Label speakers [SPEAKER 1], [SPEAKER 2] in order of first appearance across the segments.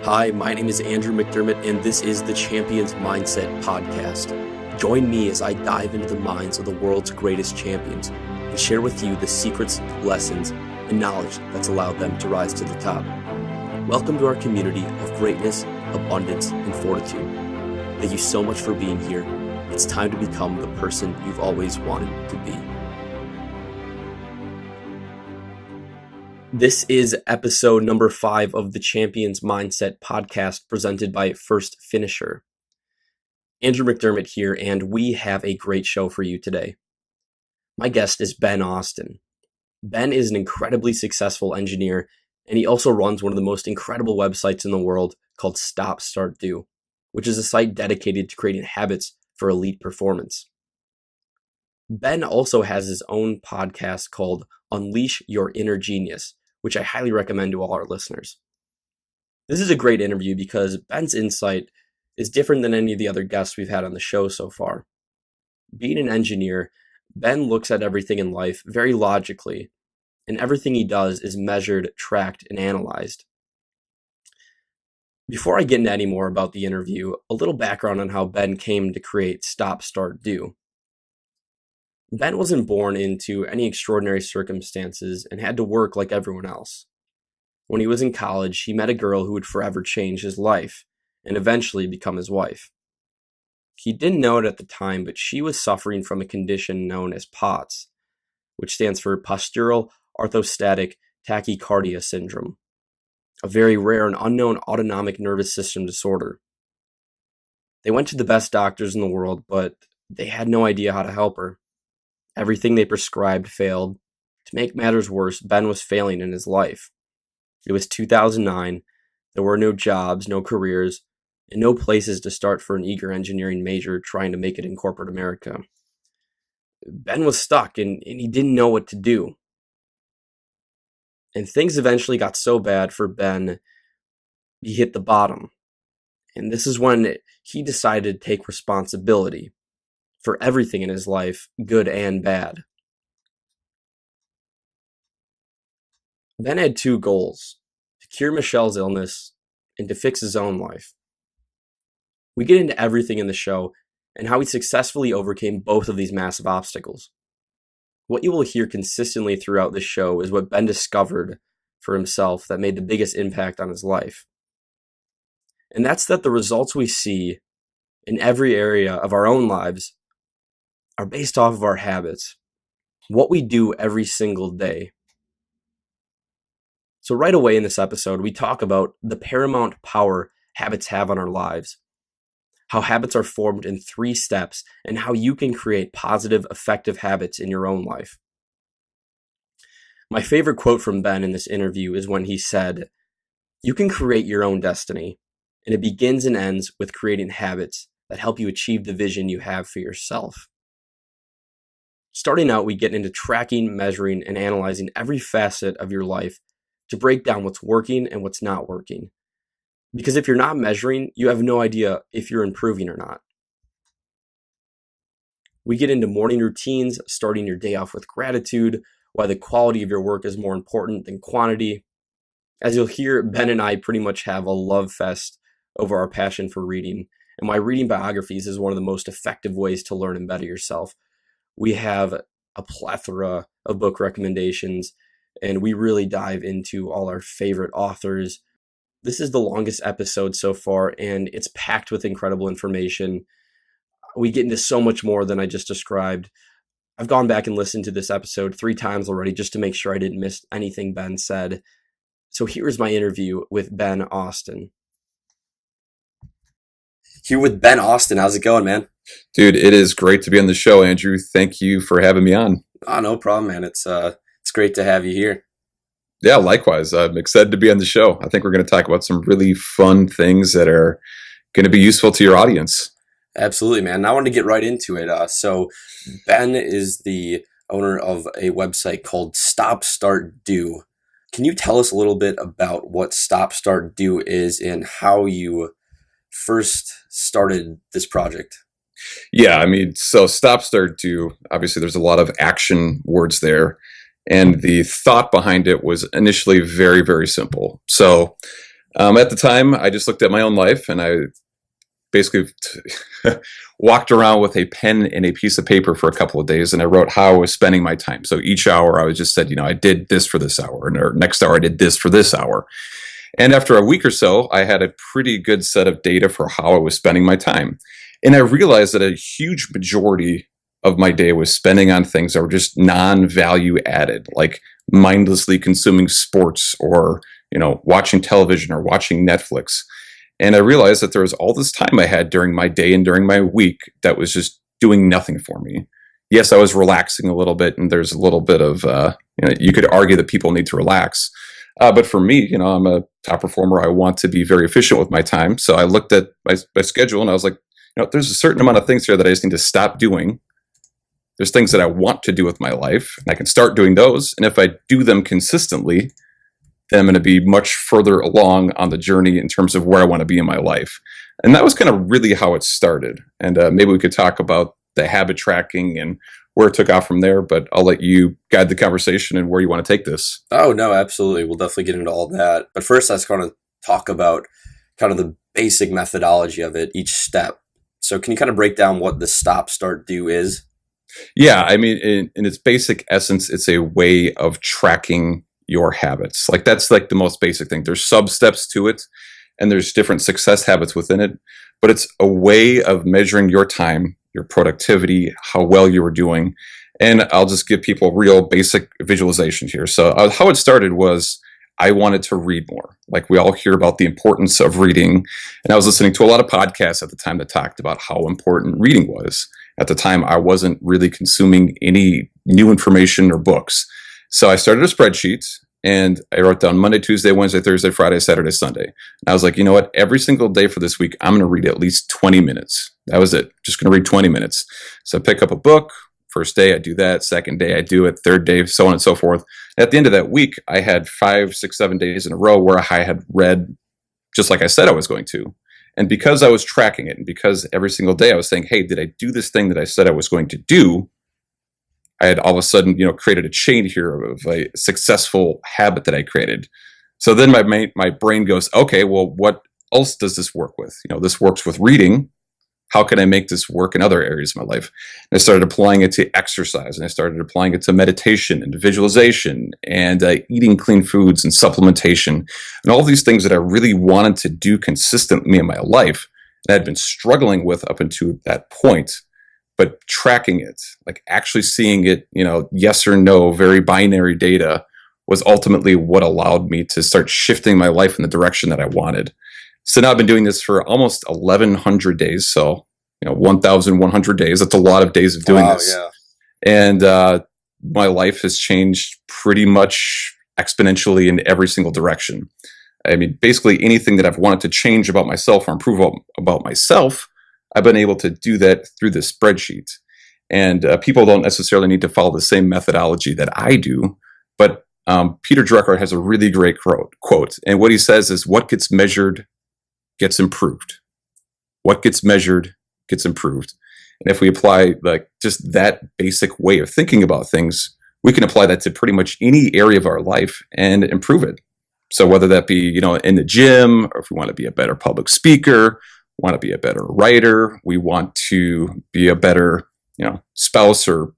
[SPEAKER 1] Hi, my name is Andrew McDermott, and this is the Champions Mindset Podcast. Join me as I dive into the minds of the world's greatest champions and share with you the secrets, lessons, and knowledge that's allowed them to rise to the top. Welcome to our community of greatness, abundance, and fortitude. Thank you so much for being here. It's time to become the person you've always wanted to be. This is episode number 5 of the Champions Mindset Podcast presented by First Finisher. Andrew McDermott here, and we have a great show for you today. My guest is Ben Austin. Ben is an incredibly successful engineer, and he also runs one of the most incredible websites in the world called Stop, Start, Do, which is a site dedicated to creating habits for elite performance. Ben also has his own podcast called Unleash Your Inner Genius, which I highly recommend to all our listeners. This is a great interview because Ben's insight is different than any of the other guests we've had on the show so far. Being an engineer, Ben looks at everything in life very logically, and everything he does is measured, tracked, and analyzed. Before I get into any more about the interview, a little background on how Ben came to create Stop, Start, Do. Ben wasn't born into any extraordinary circumstances and had to work like everyone else. When he was in college, he met a girl who would forever change his life and eventually become his wife. He didn't know it at the time, but she was suffering from a condition known as POTS, which stands for postural orthostatic tachycardia syndrome, a very rare and unknown autonomic nervous system disorder. They went to the best doctors in the world, but they had no idea how to help her. Everything they prescribed failed. To make matters worse, Ben was failing in his life. It was 2009. There were no jobs, no careers, and no places to start for an eager engineering major trying to make it in corporate America. Ben was stuck, and he didn't know what to do. And things eventually got so bad for Ben, he hit the bottom. And this is when he decided to take responsibility for everything in his life, good and bad. Ben had 2 goals: to cure Michelle's illness and to fix his own life. We get into everything in the show and how he successfully overcame both of these massive obstacles. What you will hear consistently throughout this show is what Ben discovered for himself that made the biggest impact on his life. And that's that the results we see in every area of our own lives are based off of our habits, what we do every single day. So right away in this episode, we talk about the paramount power habits have on our lives, how habits are formed in 3 steps, and how you can create positive, effective habits in your own life. My favorite quote from Ben in this interview is when he said, "You can create your own destiny, and it begins and ends with creating habits that help you achieve the vision you have for yourself." Starting out, we get into tracking, measuring, and analyzing every facet of your life to break down what's working and what's not working. Because if you're not measuring, you have no idea if you're improving or not. We get into morning routines, starting your day off with gratitude, why the quality of your work is more important than quantity. As you'll hear, Ben and I pretty much have a love fest over our passion for reading, and why reading biographies is one of the most effective ways to learn and better yourself. We have a plethora of book recommendations, and we really dive into all our favorite authors. This is the longest episode so far, and it's packed with incredible information. We get into so much more than I just described. I've gone back and listened to this episode 3 times already just to make sure I didn't miss anything Ben said. So here's my interview with Ben Austin. Here with Ben Austin. How's it going, man?
[SPEAKER 2] Dude, it is great to be on the show, Andrew. Thank you for having me on.
[SPEAKER 1] Oh, no problem, man. It's great to have you here.
[SPEAKER 2] Yeah, likewise. I'm excited to be on the show. I think we're going to talk about some really fun things that are going to be useful to your audience.
[SPEAKER 1] Absolutely, man. I wanted to get right into it. So Ben is the owner of a website called Stop, Start, Do. Can you tell us a little bit about what Stop, Start, Do is and how you first started this project?
[SPEAKER 2] Yeah, so Stop, Start, Do, obviously there's a lot of action words there. And the thought behind it was initially very, very simple. So At the time, I just looked at my own life, and I basically walked around with a pen and a piece of paper for a couple of days, and I wrote how I was spending my time. So each hour I was just said, I did this for this hour, and or next hour I did this for this hour. And after a week or so, I had a pretty good set of data for how I was spending my time. And I realized that a huge majority of my day was spending on things that were just non-value added, like mindlessly consuming sports or, watching television or watching Netflix. And I realized that there was all this time I had during my day and during my week that was just doing nothing for me. Yes, I was relaxing a little bit, and there's a little bit of, you could argue that people need to relax. But for me, I'm a top performer. I want to be very efficient with my time. So I looked at my schedule and I was like, there's a certain amount of things here that I just need to stop doing. There's things that I want to do with my life, and I can start doing those. And if I do them consistently, then I'm going to be much further along on the journey in terms of where I want to be in my life. And that was kind of really how it started. And maybe we could talk about the habit tracking and where it took off from there, but I'll let you guide the conversation and where you want to take this.
[SPEAKER 1] Oh, no, absolutely. We'll definitely get into all that. But first, let's kind of talk about kind of the basic methodology of it, each step. So can you kind of break down what the stop, start, do is?
[SPEAKER 2] Yeah, I mean, in its basic essence, it's a way of tracking your habits. Like that's like the most basic thing. There's sub steps to it, and there's different success habits within it, but it's a way of measuring your time, your productivity, how well you were doing. And I'll just give people real basic visualization here. So how it started was I wanted to read more. Like we all hear about the importance of reading. And I was listening to a lot of podcasts at the time that talked about how important reading was. At the time, I wasn't really consuming any new information or books. So I started a spreadsheet, and I wrote down Monday, Tuesday, Wednesday, Thursday, Friday, Saturday, Sunday. And I was like, you know what? Every single day for this week, I'm going to read at least 20 minutes. That was it. Just going to read 20 minutes. So I pick up a book. First day, I do that. Second day, I do it. Third day, so on and so forth. At the end of that week, I had 5, 6, 7 days in a row where I had read just like I said I was going to. And because I was tracking it, and because every single day I was saying, hey, did I do this thing that I said I was going to do? I had all of a sudden, created a chain here of a successful habit that I created. So then my brain goes, okay, well, what else does this work with? This works with reading. How can I make this work in other areas of my life? And I started applying it to exercise, and I started applying it to meditation and visualization and eating clean foods and supplementation and all these things that I really wanted to do consistently in my life. And I'd been struggling with up until that point. But tracking it, like actually seeing it, yes or no, very binary data was ultimately what allowed me to start shifting my life in the direction that I wanted. So now I've been doing this for almost 1,100 days. So, 1,100 days. That's a lot of days of doing this.
[SPEAKER 1] Yeah.
[SPEAKER 2] And my life has changed pretty much exponentially in every single direction. I mean, basically anything that I've wanted to change about myself or improve about myself, I've been able to do that through this spreadsheet. And people don't necessarily need to follow the same methodology that I do, but Peter Drucker has a really great quote. And what he says is, what gets measured gets improved. What gets measured gets improved. And if we apply like just that basic way of thinking about things, we can apply that to pretty much any area of our life and improve it. So whether that be, in the gym, or if we want to be a better public speaker, want to be a better writer, we want to be a better, spouse, or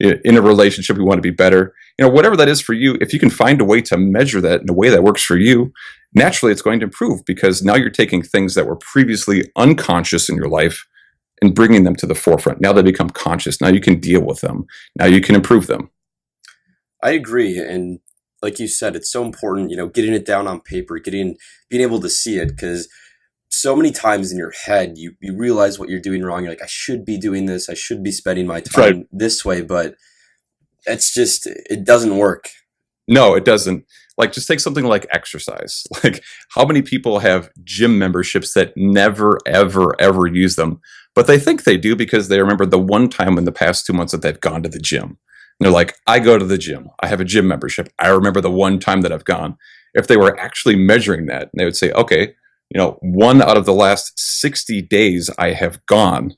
[SPEAKER 2] in a relationship, we want to be better. Whatever that is for you, if you can find a way to measure that in a way that works for you, naturally it's going to improve, because now you're taking things that were previously unconscious in your life and bringing them to the forefront. Now they become conscious. Now you can deal with them. Now you can improve them.
[SPEAKER 1] I agree. And like you said, it's so important, getting it down on paper, being able to see it, because so many times in your head, you realize what you're doing wrong. You're like, I should be doing this. I should be spending my time this way, but it doesn't work.
[SPEAKER 2] No, it doesn't. Like, just take something like exercise. Like, how many people have gym memberships that never, ever, ever use them, but they think they do because they remember the one time in the past 2 months that they've gone to the gym. And they're like, I go to the gym. I have a gym membership. I remember the one time that I've gone. If they were actually measuring that, they would say, okay, 1 out of the last 60 days I have gone,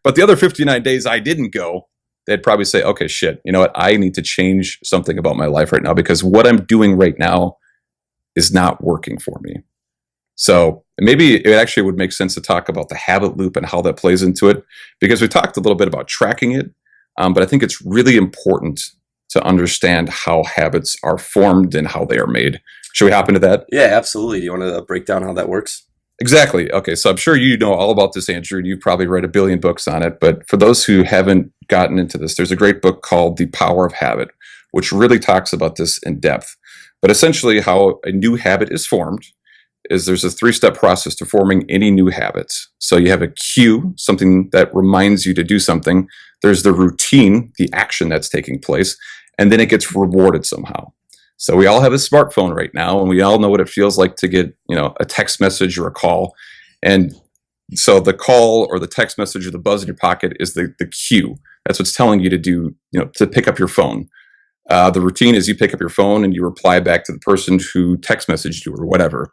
[SPEAKER 2] but the other 59 days I didn't go, they'd probably say, okay, shit, you know what? I need to change something about my life right now, because what I'm doing right now is not working for me. So maybe it actually would make sense to talk about the habit loop and how that plays into it, because we talked a little bit about tracking it, but I think it's really important to understand how habits are formed and how they are made. Should we hop into that?
[SPEAKER 1] Yeah, absolutely. Do you want to break down how that works?
[SPEAKER 2] Exactly. Okay, so I'm sure you know all about this, Andrew, and you've probably read a billion books on it. But for those who haven't gotten into this, there's a great book called The Power of Habit, which really talks about this in depth. But essentially, how a new habit is formed is there's a 3-step process to forming any new habits. So you have a cue, something that reminds you to do something. There's the routine, the action that's taking place, and then it gets rewarded somehow. So we all have a smartphone right now, and we all know what it feels like to get, a text message or a call. And so the call or the text message or the buzz in your pocket is the cue. That's what's telling you to do, to pick up your phone. The routine is you pick up your phone and you reply back to the person who text messaged you or whatever.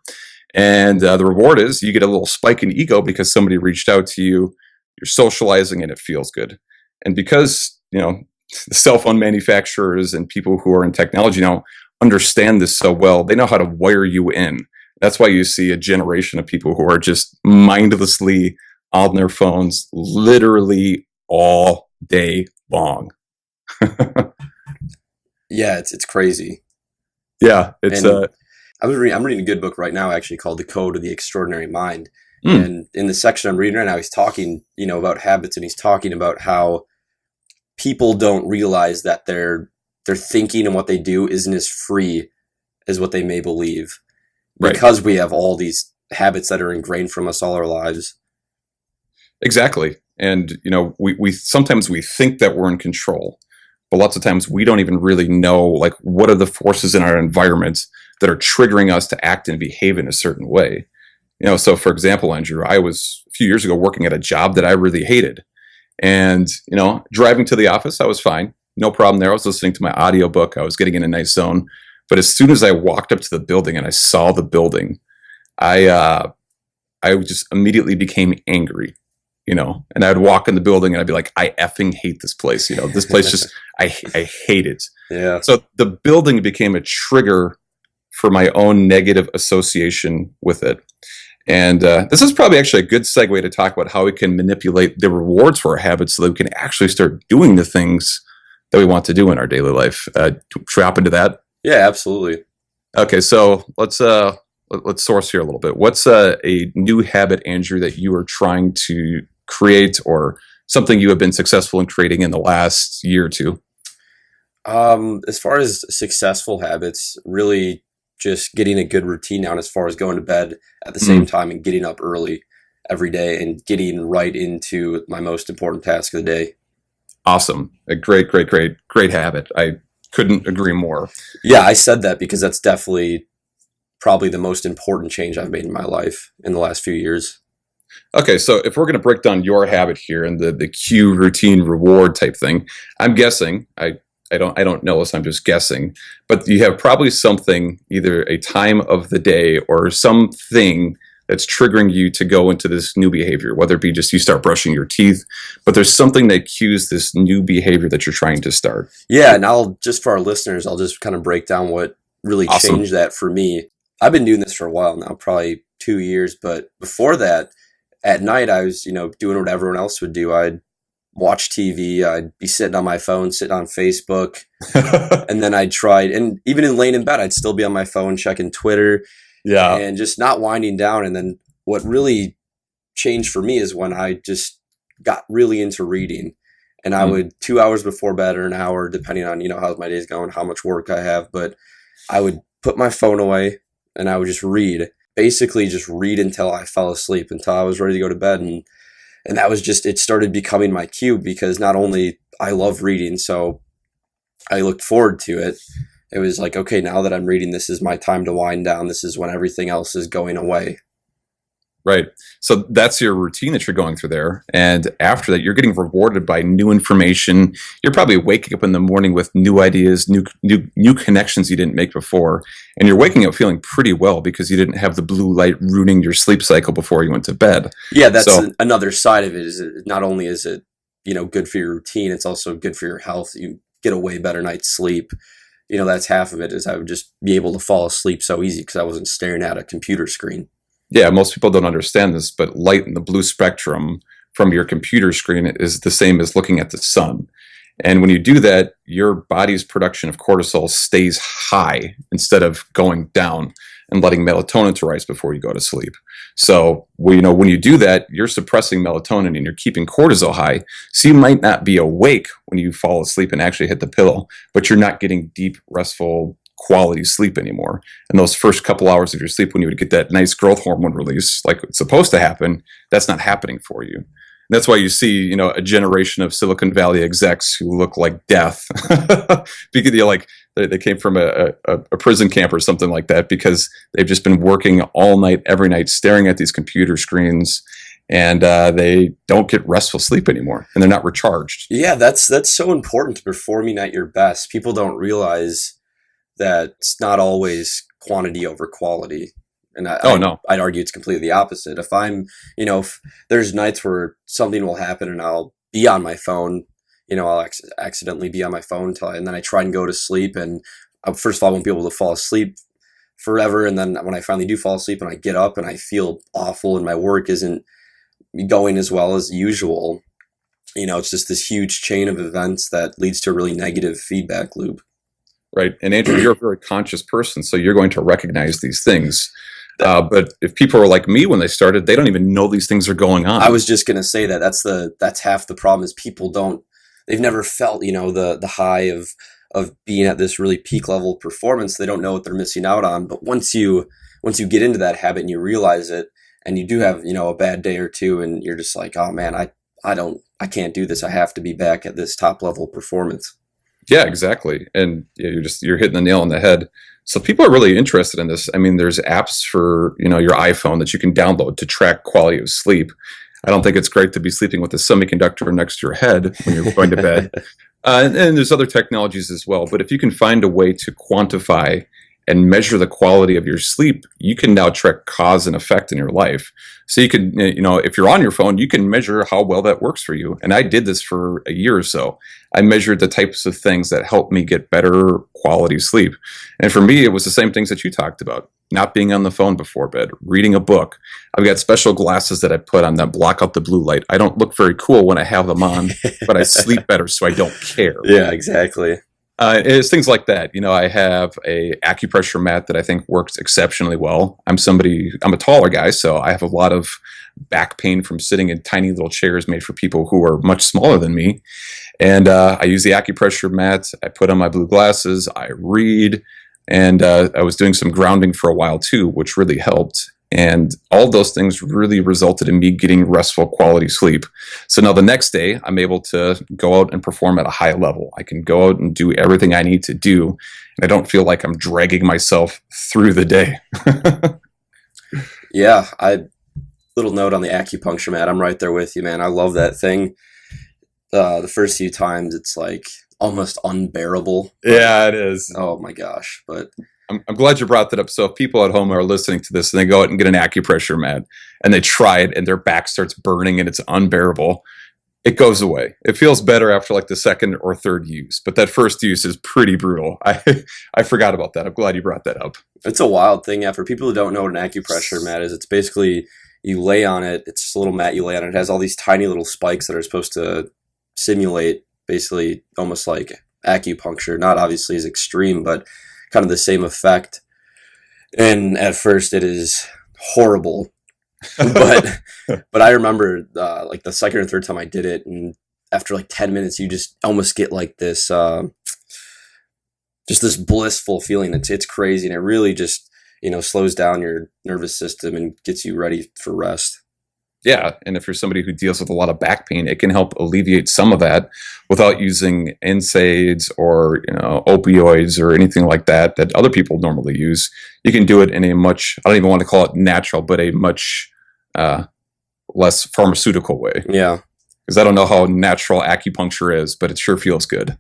[SPEAKER 2] And the reward is you get a little spike in ego because somebody reached out to you, you're socializing, and it feels good. And because, the cell phone manufacturers and people who are in technology now understand this so well, they know how to wire you in. That's why you see a generation of people who are just mindlessly on their phones literally all day long.
[SPEAKER 1] Yeah, it's crazy.
[SPEAKER 2] Yeah, it's
[SPEAKER 1] And I'm reading a good book right now, actually, called The Code of the Extraordinary Mind.
[SPEAKER 2] mm,
[SPEAKER 1] And in the section I'm reading right now, he's talking, about habits, and he's talking about how people don't realize that their thinking and what they do isn't as free as what they may believe,
[SPEAKER 2] right.
[SPEAKER 1] because we have all these habits that are ingrained from us all our lives.
[SPEAKER 2] Exactly. And we sometimes we think that we're in control, but lots of times we don't even really know, like, what are the forces in our environment that are triggering us to act and behave in a certain way. So for example, Andrew, I was a few years ago working at a job that I really hated. And, driving to the office, I was fine. No problem there. I was listening to my audiobook. I was getting in a nice zone. But as soon as I walked up to the building and I saw the building, I just immediately became angry, and I'd walk in the building and I'd be like, I effing hate this place. This place just, I hate it.
[SPEAKER 1] Yeah.
[SPEAKER 2] So the building became a trigger for my own negative association with it. And this is probably actually a good segue to talk about how we can manipulate the rewards for our habits so that we can actually start doing the things that we want to do in our daily life. Should we hop into that?
[SPEAKER 1] Yeah, absolutely.
[SPEAKER 2] Okay, so let's source here a little bit. What's a new habit, Andrew, that you are trying to create, or something you have been successful in creating in the last year or two?
[SPEAKER 1] As far as successful habits, really just getting a good routine down as far as going to bed at the same time and getting up early every day and getting right into my most important task of the day.
[SPEAKER 2] Awesome. A great habit. I couldn't agree more.
[SPEAKER 1] Yeah, I said that because that's definitely probably the most important change I've made in my life in the last few years.
[SPEAKER 2] Okay, so if we're going to break down your habit here and the cue, routine, reward type thing, I'm guessing, I don't know this, I'm just guessing, but you have probably something, either a time of the day or something that's triggering you to go into this new behavior, whether it be just you start brushing your teeth, but there's something that cues this new behavior that you're trying to start.
[SPEAKER 1] Yeah, and for our listeners, I'll just kind of break down what really
[SPEAKER 2] Awesome.
[SPEAKER 1] changed that for me. I've been doing this for a while now, probably 2 years, but before that, at night I was, doing what everyone else would do. I'd watch TV, I'd be sitting on my phone, sitting on Facebook, and then I'd try, and even in laying in bed, I'd still be on my phone checking Twitter,
[SPEAKER 2] Yeah.
[SPEAKER 1] and just not winding down. And then what really changed for me is when I just got really into reading, and I would 2 hours before bed or an hour, depending on, how my day's going, how much work I have, but I would put my phone away and I would just read, basically just read until I fell asleep, until I was ready to go to bed. And that was just, it started becoming my cue, because not only I love reading, so I looked forward to it. It was like, okay, now that I'm reading, this is my time to wind down. This is when everything else is going away.
[SPEAKER 2] Right. So that's your routine that you're going through there. And after that, you're getting rewarded by new information. You're probably waking up in the morning with new ideas, new connections you didn't make before. And you're waking up feeling pretty well because you didn't have the blue light ruining your sleep cycle before you went to bed.
[SPEAKER 1] Yeah, that's another side of it. Is not only is it, good for your routine, it's also good for your health. You get a way better night's sleep. that's half of it, is I would just be able to fall asleep so easy because I wasn't staring at a computer screen.
[SPEAKER 2] Yeah, most people don't understand this, but light in the blue spectrum from your computer screen is the same as looking at the sun. And when you do that, your body's production of cortisol stays high instead of going down and letting melatonin to rise before you go to sleep. So, when you do that, you're suppressing melatonin and you're keeping cortisol high. So you might not be awake when you fall asleep and actually hit the pillow, but you're not getting deep, restful, quality sleep anymore. And those first couple hours of your sleep, when you would get that nice growth hormone release, like it's supposed to happen, that's not happening for you. That's why you see, a generation of Silicon Valley execs who look like death because they came from a prison camp or something like that, because they've just been working all night, every night, staring at these computer screens, and they don't get restful sleep anymore, and they're not recharged.
[SPEAKER 1] Yeah, that's so important to performing at your best. People don't realize that it's not always quantity over quality. And
[SPEAKER 2] Oh no.
[SPEAKER 1] I'd argue it's completely the opposite. If there's nights where something will happen and I'll be on my phone, I'll accidentally be on my phone and then I try and go to sleep, and first of all, I won't be able to fall asleep forever. And then when I finally do fall asleep and I get up and I feel awful and my work isn't going as well as usual, it's just this huge chain of events that leads to a really negative feedback loop.
[SPEAKER 2] Right. And Andrew, you're a very conscious person, so you're going to recognize these things. But if people are like me when they started, they don't even know these things are going on.
[SPEAKER 1] I was just going to say that that's half the problem, is they've never felt, the high of being at this really peak level of performance. They don't know what they're missing out on. But once you get into that habit and you realize it, and you do have, a bad day or two, and you're just like, oh man, I can't do this. I have to be back at this top level performance.
[SPEAKER 2] Yeah, exactly. And you're hitting the nail on the head. So people are really interested in this. I mean, there's apps for, your iPhone that you can download to track quality of sleep. I don't think it's great to be sleeping with a semiconductor next to your head when you're going to bed. And there's other technologies as well. But if you can find a way to quantify and measure the quality of your sleep, you can now track cause and effect in your life. So you can, if you're on your phone, you can measure how well that works for you. And I did this for a year or so. I measured the types of things that helped me get better quality sleep. And for me, it was the same things that you talked about. Not being on the phone before bed, reading a book. I've got special glasses that I put on that block out the blue light. I don't look very cool when I have them on, but I sleep better, so I don't care.
[SPEAKER 1] Yeah, exactly.
[SPEAKER 2] It's things like that. I have a acupressure mat that I think works exceptionally well. I'm a taller guy, so I have a lot of back pain from sitting in tiny little chairs made for people who are much smaller than me. And I use the acupressure mat. I put on my blue glasses. I read. And I was doing some grounding for a while too, which really helped. And all those things really resulted in me getting restful quality sleep. So now the next day, I'm able to go out and perform at a high level. I can go out and do everything I need to do. And I don't feel like I'm dragging myself through the day.
[SPEAKER 1] Yeah, little note on the acupuncture mat. I'm right there with you, man. I love that thing. The first few times, it's like almost unbearable.
[SPEAKER 2] Yeah, it is.
[SPEAKER 1] Oh my gosh. But
[SPEAKER 2] I'm glad you brought that up. So if people at home are listening to this and they go out and get an acupressure mat and they try it and their back starts burning and it's unbearable, it goes away. It feels better after like the second or third use, but that first use is pretty brutal. I forgot about that. I'm glad you brought that up.
[SPEAKER 1] It's a wild thing. Yeah, for people who don't know what an acupressure mat is, it's basically you lay on it. It's just a little mat you lay on. It has all these tiny little spikes that are supposed to simulate basically almost like acupuncture. Not obviously as extreme, but kind of the same effect. And at first it is horrible. but I remember like the second or third time I did it, and after like 10 minutes you just almost get like this just this blissful feeling. It's crazy, and it really just slows down your nervous system and gets you ready for rest.
[SPEAKER 2] Yeah, and if you're somebody who deals with a lot of back pain, it can help alleviate some of that without using NSAIDs or opioids or anything like that other people normally use. You can do it in a much, I don't even want to call it natural, but a much less pharmaceutical way.
[SPEAKER 1] Yeah.
[SPEAKER 2] Because I don't know how natural acupuncture is, but it sure feels good.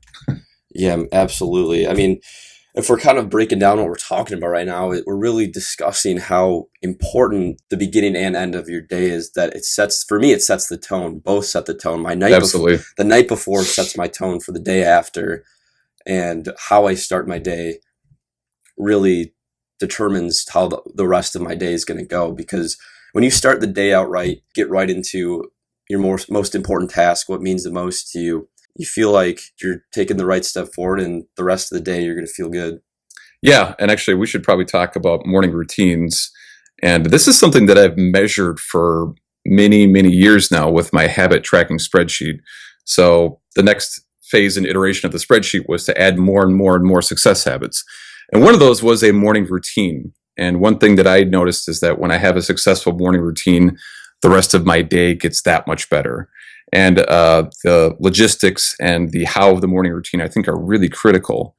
[SPEAKER 1] Yeah, absolutely. I mean, if we're kind of breaking down what we're talking about right now, we're really discussing how important the beginning and end of your day is. That it sets the tone. Both set the tone. The night before sets my tone for the day after. And how I start my day really determines how the rest of my day is going to go. Because when you start the day out right, get right into your most important task, what means the most to you, you feel like you're taking the right step forward, and the rest of the day you're going to feel good.
[SPEAKER 2] Yeah, and actually, we should probably talk about morning routines. And this is something that I've measured for many, many years now with my habit tracking spreadsheet. So the next phase and iteration of the spreadsheet was to add more and more and more success habits. And one of those was a morning routine. And one thing that I noticed is that when I have a successful morning routine, the rest of my day gets that much better. And the logistics and the how of the morning routine, I think, are really critical.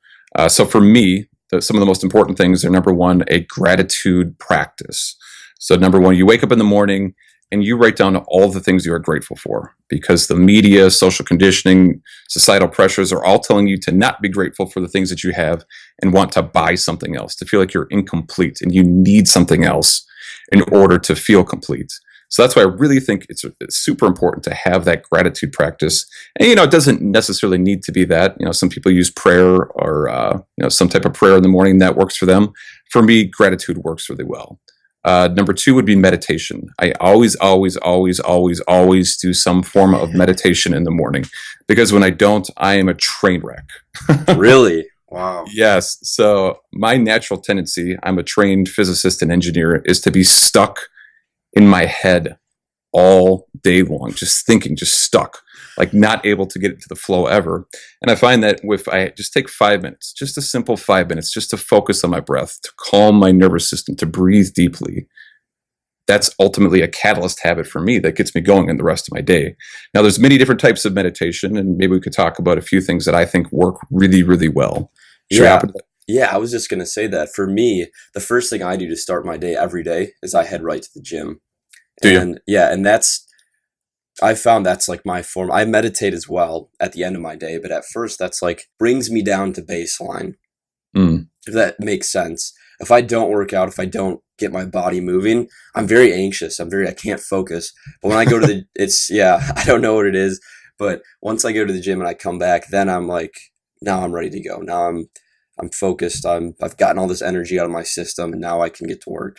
[SPEAKER 2] So for me, some of the most important things are, number one, a gratitude practice. So number one, you wake up in the morning and you write down all the things you are grateful for, because the media, social conditioning, societal pressures are all telling you to not be grateful for the things that you have and want to buy something else, to feel like you're incomplete and you need something else in order to feel complete. So that's why I really think it's super important to have that gratitude practice. And, it doesn't necessarily need to be that. Some people use prayer or, some type of prayer in the morning that works for them. For me, gratitude works really well. Number two would be meditation. I always, always, always, always, always do some form of meditation in the morning, because when I don't, I am a train wreck.
[SPEAKER 1] Really? Wow.
[SPEAKER 2] Yes. So my natural tendency, I'm a trained physicist and engineer, is to be stuck in my head all day long, just thinking, just stuck, like not able to get into the flow ever. And I find that if I just take 5 minutes, just a simple 5 minutes, just to focus on my breath, to calm my nervous system, to breathe deeply, that's ultimately a catalyst habit for me that gets me going in the rest of my day. Now, there's many different types of meditation, and maybe we could talk about a few things that I think work really, really well.
[SPEAKER 1] Yeah. Yeah, I was just going to say that for me, the first thing I do to start my day every day is I head right to the gym.
[SPEAKER 2] Do you?
[SPEAKER 1] And yeah, and I found that's like my form. I meditate as well at the end of my day, but at first that's like brings me down to baseline, if that makes sense. If I don't work out, if I don't get my body moving, I'm very anxious. I can't focus. But when I go to I don't know what it is, but once I go to the gym and I come back, then I'm like, now I'm ready to go. Now I'm focused. I've gotten all this energy out of my system, and now I can get to work.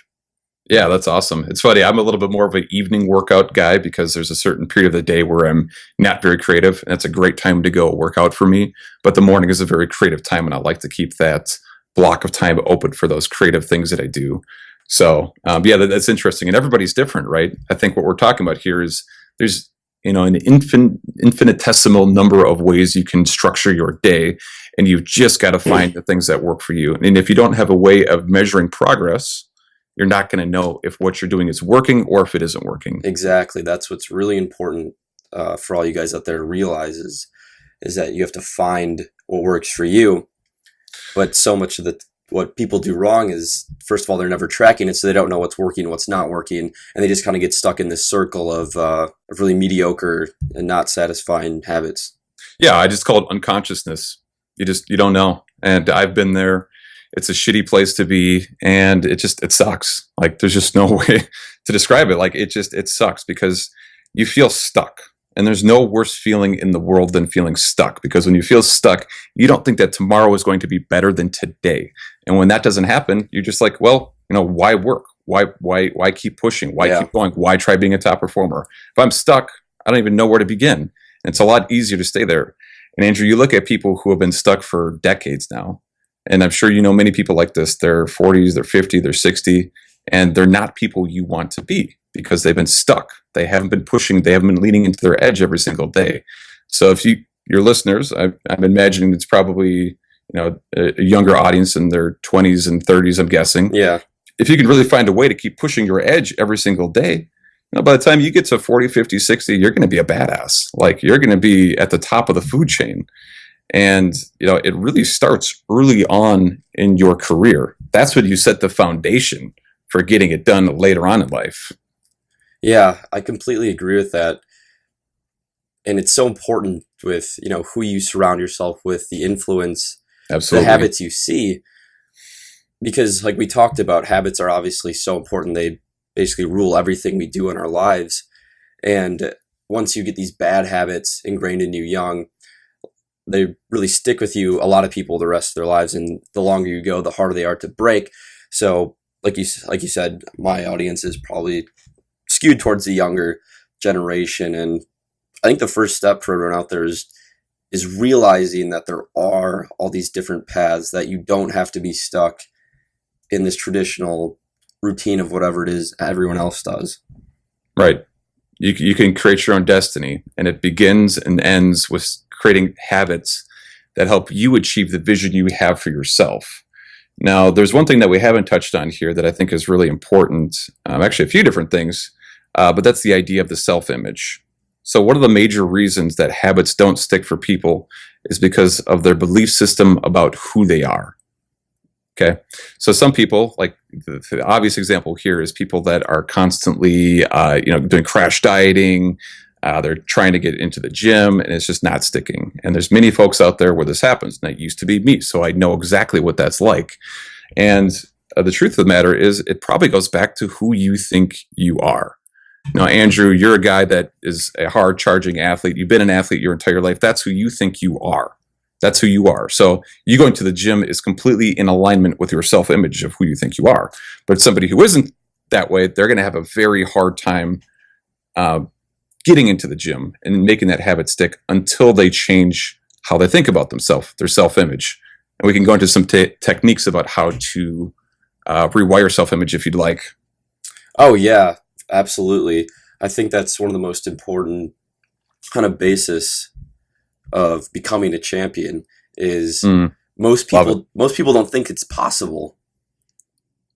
[SPEAKER 2] Yeah, that's awesome. It's funny. I'm a little bit more of an evening workout guy, because there's a certain period of the day where I'm not very creative, and it's a great time to go work out for me. But the morning is a very creative time, and I like to keep that block of time open for those creative things that I do. So, that's interesting. And everybody's different, right? I think what we're talking about here is there's an infinitesimal number of ways you can structure your day, and you've just got to find the things that work for you. And if you don't have a way of measuring progress, you're not going to know if what you're doing is working or if it isn't working.
[SPEAKER 1] Exactly. That's what's really important for all you guys out there to realize is that you have to find what works for you. But so much of what people do wrong is, first of all, they're never tracking it, so they don't know what's working and what's not working, and they just kind of get stuck in this circle of really mediocre and not satisfying habits.
[SPEAKER 2] Yeah, I just call it unconsciousness. You don't know. And I've been there. It's a shitty place to be, and it sucks. Like, there's just no way to describe it. Like, it sucks, because you feel stuck, and there's no worse feeling in the world than feeling stuck, because when you feel stuck, you don't think that tomorrow is going to be better than today. And when that doesn't happen, you're just like, well, why work? Why keep pushing? Why keep going? Why try being a top performer? If I'm stuck, I don't even know where to begin. And it's a lot easier to stay there. And Andrew, you look at people who have been stuck for decades now, and I'm sure many people like this. They're 40s, they're 50, they're 60, and they're not people you want to be, because they've been stuck. They haven't been pushing. They haven't been leaning into their edge every single day. So if your listeners, I'm imagining it's probably a younger audience in their 20s and 30s, I'm guessing.
[SPEAKER 1] Yeah.
[SPEAKER 2] If you can really find a way to keep pushing your edge every single day, by the time you get to 40, 50, 60, you're going to be a badass. Like, you're going to be at the top of the food chain. And, it really starts early on in your career. That's when you set the foundation for getting it done later on in life.
[SPEAKER 1] Yeah, I completely agree with that. And it's so important with, who you surround yourself with, the influence,
[SPEAKER 2] Absolutely.
[SPEAKER 1] the habits you see. Because like we talked about, habits are obviously so important. They basically rule everything we do in our lives. And once you get these bad habits ingrained in you young, they really stick with you, a lot of people, the rest of their lives, and the longer you go, the harder they are to break. So like you said, my audience is probably skewed towards the younger generation, and I think the first step for everyone out there is realizing that there are all these different paths, that you don't have to be stuck in this traditional routine of whatever it is everyone else does.
[SPEAKER 2] Right. You can create your own destiny, and it begins and ends with creating habits that help you achieve the vision you have for yourself. Now, there's one thing that we haven't touched on here that I think is really important. Actually, a few different things, but that's the idea of the self-image. So one of the major reasons that habits don't stick for people is because of their belief system about who they are. Okay. So some people, like the obvious example here is people that are constantly, doing crash dieting. They're trying to get into the gym and it's just not sticking. And there's many folks out there where this happens. And that used to be me. So I know exactly what that's like. And the truth of the matter is it probably goes back to who you think you are. Now, Andrew, you're a guy that is a hard charging athlete. You've been an athlete your entire life. That's who you think you are. That's who you are. So you going to the gym is completely in alignment with your self-image of who you think you are. But somebody who isn't that way, they're going to have a very hard time getting into the gym and making that habit stick until they change how they think about themselves, their self-image. And we can go into some techniques about how to rewire self-image if you'd like.
[SPEAKER 1] Oh yeah, absolutely. I think that's one of the most important kind of basis of becoming a champion is most people don't think it's possible.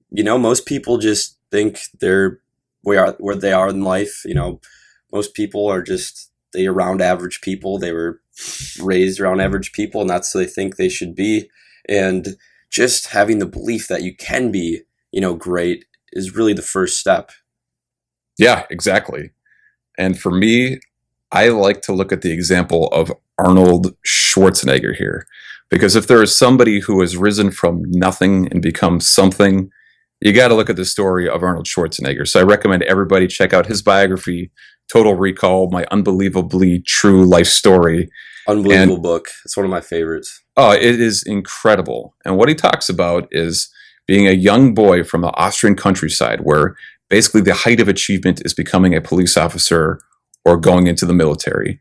[SPEAKER 1] Most people just think they're where they are in life. Most people are just they around average people. They were raised around average people, and that's what they think they should be. And just having the belief that you can be, great is really the first step.
[SPEAKER 2] Yeah, exactly. And for me, I like to look at the example of Arnold Schwarzenegger here. Because if there is somebody who has risen from nothing and become something, you got to look at the story of Arnold Schwarzenegger. So I recommend everybody check out his biography, Total Recall, my unbelievably true life story.
[SPEAKER 1] Unbelievable book. It's one of my favorites.
[SPEAKER 2] Oh, it is incredible. And what he talks about is being a young boy from the Austrian countryside where basically the height of achievement is becoming a police officer or going into the military.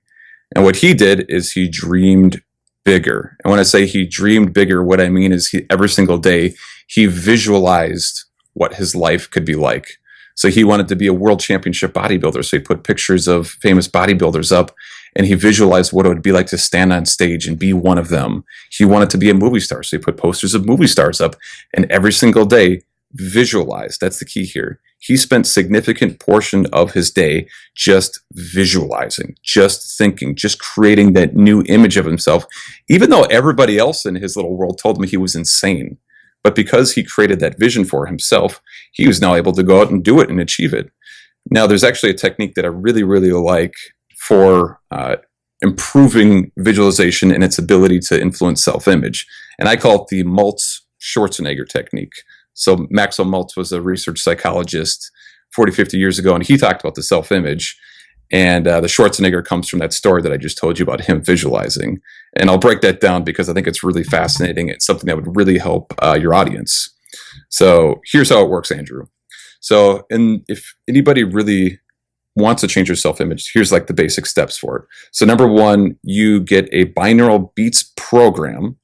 [SPEAKER 2] And what he did is he dreamed bigger. And when I say he dreamed bigger, what I mean is every single day he visualized what his life could be like. So he wanted to be a world championship bodybuilder. So he put pictures of famous bodybuilders up and he visualized what it would be like to stand on stage and be one of them. He wanted to be a movie star. So he put posters of movie stars up and every single day visualized. That's the key here. He spent significant portion of his day just visualizing, just thinking, just creating that new image of himself, even though everybody else in his little world told him he was insane. But because he created that vision for himself, he was now able to go out and do it and achieve it. Now, there's actually a technique that I really, really like for improving visualization and its ability to influence self-image. And I call it the Maltz-Schwarzenegger technique. So Maxwell Maltz was a research psychologist 40, 50 years ago, and he talked about the self-image. And the Schwarzenegger comes from that story that I just told you about him visualizing. And I'll break that down because I think it's really fascinating. It's something that would really help your audience. So here's how it works, Andrew. So if anybody really wants to change your self-image, here's like the basic steps for it. So number one, you get a binaural beats program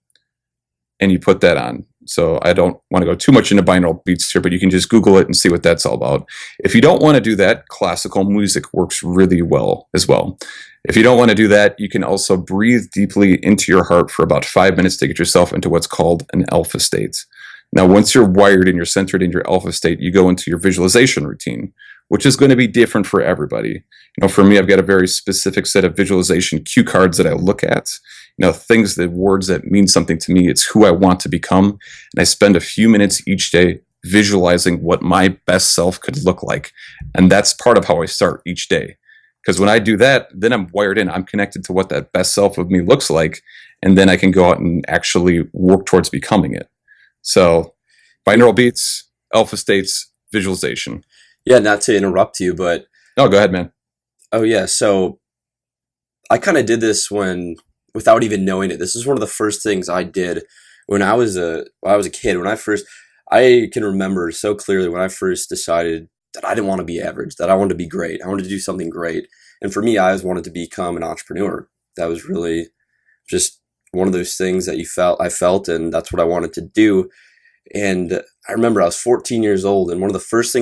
[SPEAKER 2] and you put that on. So I don't want to go too much into binaural beats here, but you can just Google it and see what that's all about. If you don't want to do that, classical music works really well as well. If you don't want to do that, you can also breathe deeply into your heart for about 5 minutes to get yourself into what's called an alpha state. Now, once you're wired and you're centered in your alpha state, you go into your visualization routine, which is going to be different for everybody. For me, I've got a very specific set of visualization cue cards that I look at. Things, the words that mean something to me. It's who I want to become. And I spend a few minutes each day visualizing what my best self could look like. And that's part of how I start each day. Because when I do that, then I'm wired in. I'm connected to what that best self of me looks like. And then I can go out and actually work towards becoming it. So binaural beats, alpha states, visualization.
[SPEAKER 1] Yeah, not to interrupt you, but...
[SPEAKER 2] No, go ahead, man.
[SPEAKER 1] Oh, yeah. So I kind of did this when without even knowing it. This is one of the first things I did when I was a kid. I can remember so clearly when I first decided that I didn't want to be average, that I wanted to be great. I wanted to do something great. And for me, I always wanted to become an entrepreneur. That was really just one of those things that I felt, and that's what I wanted to do. And I remember I was 14 years old, and one of the first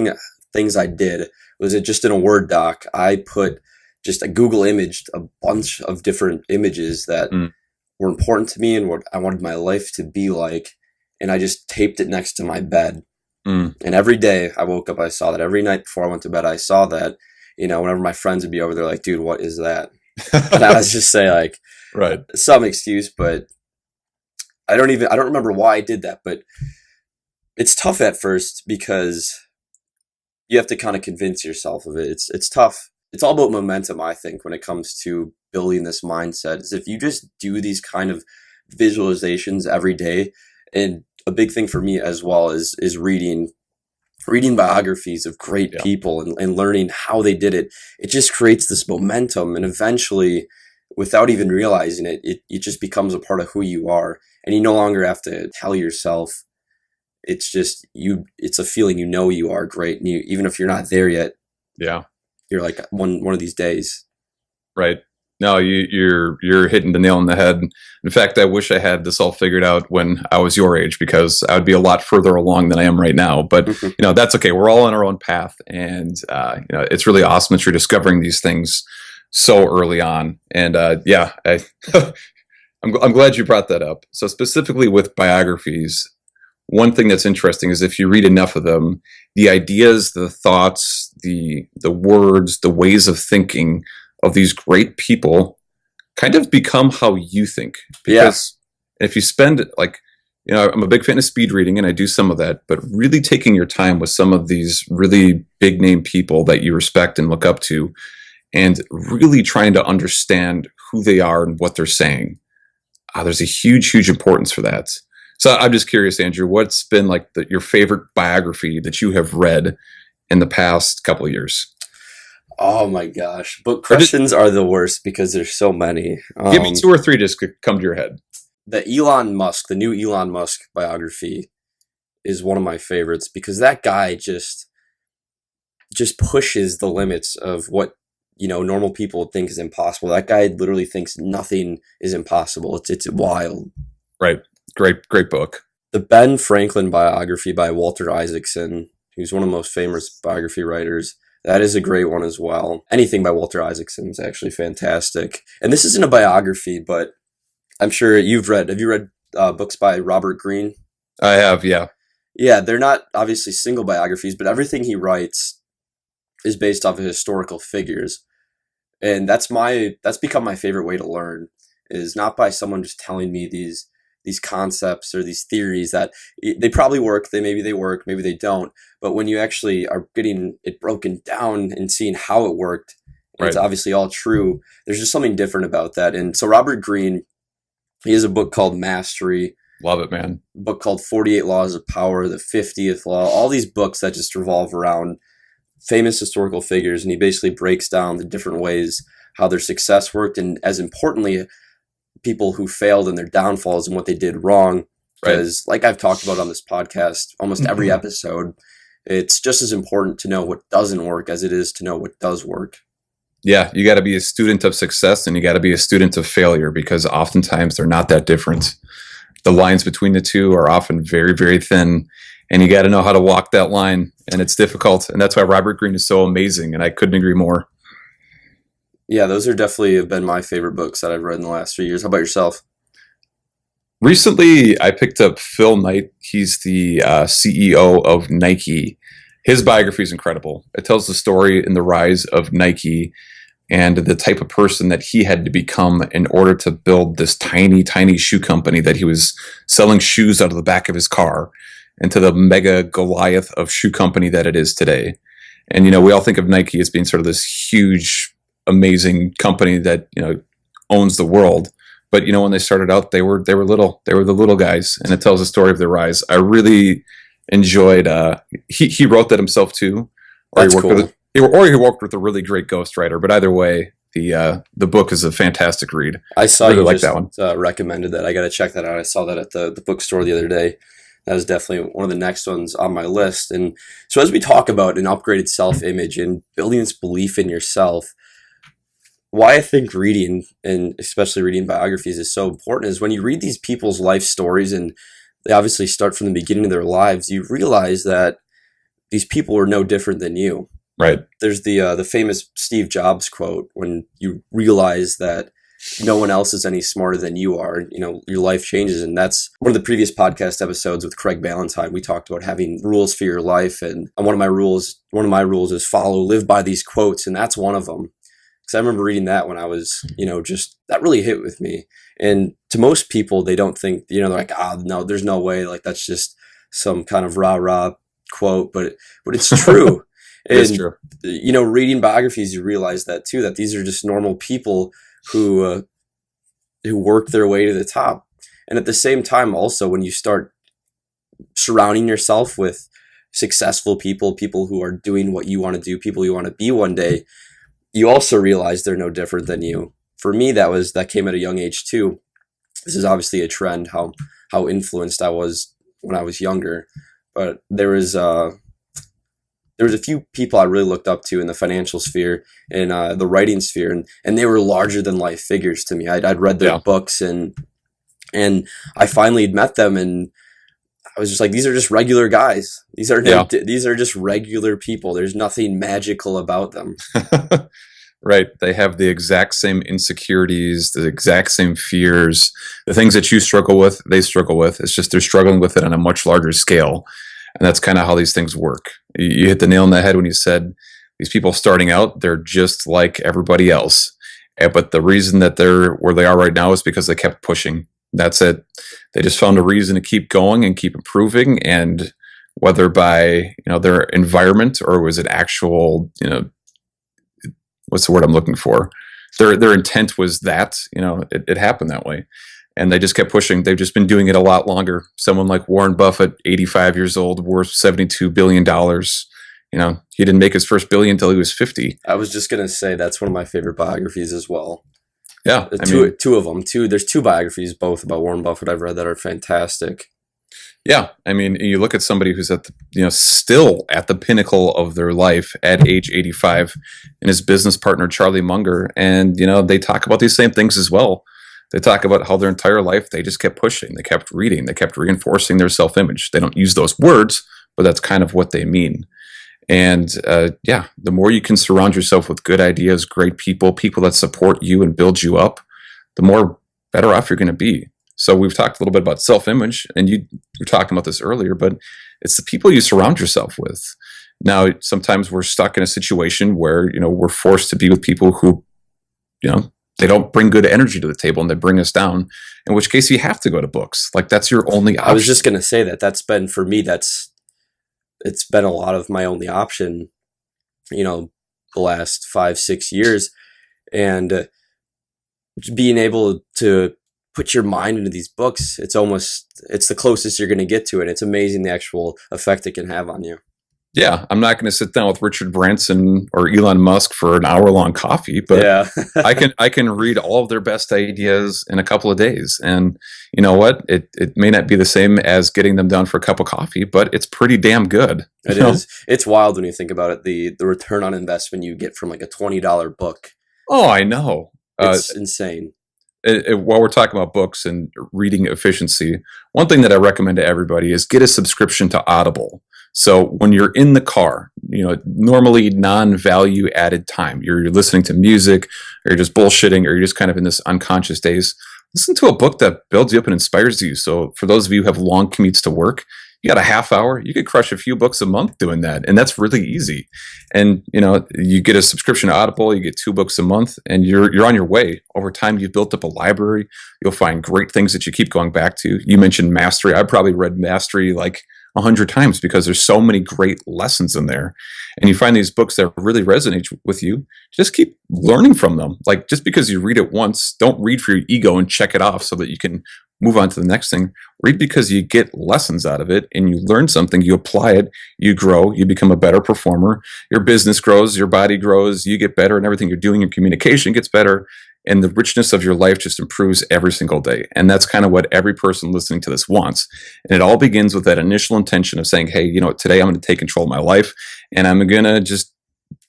[SPEAKER 1] things I did was, it just in a Word doc, I put just a Google imaged a bunch of different images that were important to me and what I wanted my life to be like. And I just taped it next to my bed. And every day I woke up, I saw that. Every night before I went to bed, I saw that. Whenever my friends would be over, they're like, dude, what is that? And I was just say like,
[SPEAKER 2] Right.
[SPEAKER 1] some excuse, but I don't remember why I did that, but it's tough at first because you have to kind of convince yourself of it. It's tough. It's all about momentum, I think, when it comes to building this mindset. Is if you just do these kind of visualizations every day, and a big thing for me as well is reading biographies of great people and learning how they did it. It just creates this momentum, and eventually, without even realizing it, it just becomes a part of who you are, and you no longer have to tell yourself. It's just it's a feeling, you are great, and even if you're not there yet, you're like one of these days.
[SPEAKER 2] Right. No, you're hitting the nail on the head. In fact, I wish I had this all figured out when I was your age, because I would be a lot further along than I am right now. But that's okay. We're all on our own path, and it's really awesome that you're discovering these things so early on. And I'm glad you brought that up. So specifically with biographies, one thing that's interesting is if you read enough of them, the ideas, the thoughts, the words, the ways of thinking of these great people kind of become how you think. Because if you spend I'm a big fan of speed reading, and I do some of that, but really taking your time with some of these really big name people that you respect and look up to, and really trying to understand who they are and what they're saying. There's a huge, huge importance for that. So I'm just curious, Andrew, what's been like your favorite biography that you have read in the past couple of years?
[SPEAKER 1] Oh my gosh. Book questions are the worst because there's so many.
[SPEAKER 2] Give me 2 or 3 just come to your head.
[SPEAKER 1] The new Elon Musk biography is one of my favorites, because that guy just pushes the limits of what, normal people think is impossible. That guy literally thinks nothing is impossible. It's wild.
[SPEAKER 2] Right. Great book.
[SPEAKER 1] The Ben Franklin biography by Walter Isaacson, who's one of the most famous biography writers. That is a great one as well. Anything by Walter Isaacson is actually fantastic. And this isn't a biography, but I'm sure have you read books by Robert Greene?
[SPEAKER 2] I have, yeah.
[SPEAKER 1] Yeah, they're not obviously single biographies, but everything he writes is based off of historical figures. And that's become my favorite way to learn, is not by someone just telling me these concepts or these theories that they probably work. Maybe they work, maybe they don't. But when you actually are getting it broken down and seeing how it worked, and it's obviously all true, there's just something different about that. And so Robert Greene, he has a book called Mastery.
[SPEAKER 2] Love it, man.
[SPEAKER 1] A book called 48 Laws of Power, The 50th Law, all these books that just revolve around famous historical figures. And he basically breaks down the different ways how their success worked, and as importantly, people who failed and their downfalls and what they did wrong. Because like I've talked about on this podcast, almost every episode, it's just as important to know what doesn't work as it is to know what does work.
[SPEAKER 2] Yeah, you got to be a student of success, and you got to be a student of failure, because oftentimes they're not that different. The lines between the two are often very, very thin, and you got to know how to walk that line, and it's difficult. And that's why Robert Greene is so amazing, and I couldn't agree more.
[SPEAKER 1] Yeah, those are definitely have been my favorite books that I've read in the last few years. How about yourself?
[SPEAKER 2] Recently, I picked up Phil Knight. He's the CEO of Nike. His biography is incredible. It tells the story in the rise of Nike and the type of person that he had to become in order to build this tiny, tiny shoe company that he was selling shoes out of the back of his car, into the mega Goliath of shoe company that it is today. And, we all think of Nike as being sort of this huge, amazing company that, owns the world. But, when they started out, they were little. They were the little guys. And it tells the story of their rise. I really enjoyed, he wrote that himself too.
[SPEAKER 1] That's cool.
[SPEAKER 2] Or he worked with a really great ghostwriter. But either way, The book is a fantastic read.
[SPEAKER 1] I saw
[SPEAKER 2] Really
[SPEAKER 1] you
[SPEAKER 2] like
[SPEAKER 1] just
[SPEAKER 2] that one.
[SPEAKER 1] recommended that. I got to check that out. I saw that at the bookstore the other day. That is definitely one of the next ones on my list. And so, as we talk about an upgraded self image and building this belief in yourself, why I think reading, and especially reading biographies, is so important is when you read these people's life stories, and they obviously start from the beginning of their lives, you realize that these people were no different than you.
[SPEAKER 2] Right.
[SPEAKER 1] There's the famous Steve Jobs quote, when you realize that no one else is any smarter than you are, your life changes. And that's one of the previous podcast episodes with Craig Ballantyne. We talked about having rules for your life, and one of my rules is live by these quotes, and that's one of them. Because I remember reading that when I was, just that really hit with me. And to most people, they don't think, they're like, no, there's no way. Like, that's just some kind of rah-rah quote, but it's true.
[SPEAKER 2] It's
[SPEAKER 1] And,
[SPEAKER 2] true.
[SPEAKER 1] reading biographies, you realize that too, that these are just normal people who work their way to the top. And at the same time, also, when you start surrounding yourself with successful people who are doing what you want to do, people you want to be one day, you also realize they're no different than you. For me, that came at a young age too. This is obviously a trend, how influenced I was when I was younger. But there was a few people I really looked up to in the financial sphere and the writing sphere, and they were larger than life figures to me. I'd read their books, and I finally had met them, and I was just like, these are just regular guys. These are just regular people. There's nothing magical about them.
[SPEAKER 2] Right. They have the exact same insecurities, the exact same fears, the things that you struggle with, they struggle with. It's just they're struggling with it on a much larger scale. And that's kind of how these things work. You hit the nail on the head when you said these people starting out, they're just like everybody else. But the reason that they're where they are right now is because they kept pushing. That's it. They just found a reason to keep going and keep improving. And whether by, their environment, or was it actual, what's the word I'm looking for? Their intent was that, it happened that way. And they just kept pushing. They've just been doing it a lot longer. Someone like Warren Buffett, 85 years old, worth $72 billion. He didn't make his first billion until he was 50.
[SPEAKER 1] I was just going to say that's one of my favorite biographies as well.
[SPEAKER 2] Yeah.
[SPEAKER 1] Two of them. There's two biographies, both about Warren Buffett I've read that are fantastic.
[SPEAKER 2] Yeah. You look at somebody who's at still at the pinnacle of their life at age 85, and his business partner, Charlie Munger. And, they talk about these same things as well. They talk about how their entire life, they just kept pushing. They kept reading. They kept reinforcing their self-image. They don't use those words, but that's kind of what they mean. And the more you can surround yourself with good ideas, great people that support you and build you up, the more better off you're going to be. So we've talked a little bit about self-image, and you were talking about this earlier, but it's the people you surround yourself with. Now, sometimes we're stuck in a situation where, we're forced to be with people who, they don't bring good energy to the table and they bring us down, in which case you have to go to books. Like, that's your only option.
[SPEAKER 1] I was just going to say that's been, for me, it's been a lot of my only option, the last 5-6 years. And being able to put your mind into these books, it's the closest you're going to get to it. It's amazing the actual effect it can have on you.
[SPEAKER 2] Yeah, I'm not going to sit down with Richard Branson or Elon Musk for an hour-long coffee, but
[SPEAKER 1] yeah.
[SPEAKER 2] I can read all of their best ideas in a couple of days. And you know what? It may not be the same as getting them down for a cup of coffee, but it's pretty damn good.
[SPEAKER 1] It is. It's wild when you think about it, the return on investment you get from like a $20 book.
[SPEAKER 2] Oh, I know.
[SPEAKER 1] It's insane.
[SPEAKER 2] While we're talking about books and reading efficiency, one thing that I recommend to everybody is get a subscription to Audible. So when you're in the car, normally non-value added time, you're listening to music, or you're just bullshitting, or you're just kind of in this unconscious daze, listen to a book that builds you up and inspires you. So for those of you who have long commutes to work, you got a half hour, you could crush a few books a month doing that. And that's really easy. And, you get a subscription to Audible, you get 2 books a month, and you're on your way. Over time, you've built up a library. You'll find great things that you keep going back to. You mentioned Mastery. I probably read Mastery like 100 times because there's so many great lessons in there. And you find these books that really resonate with you, just keep learning from them. Like, just because you read it once, don't read for your ego and check it off so that you can move on to the next thing. Read because you get lessons out of it and you learn something, you apply it, you grow, you become a better performer, your business grows, your body grows, you get better and everything you're doing, your communication gets better, and the richness of your life just improves every single day. And that's kind of what every person listening to this wants. And it all begins with that initial intention of saying, hey, today I'm going to take control of my life and I'm going to just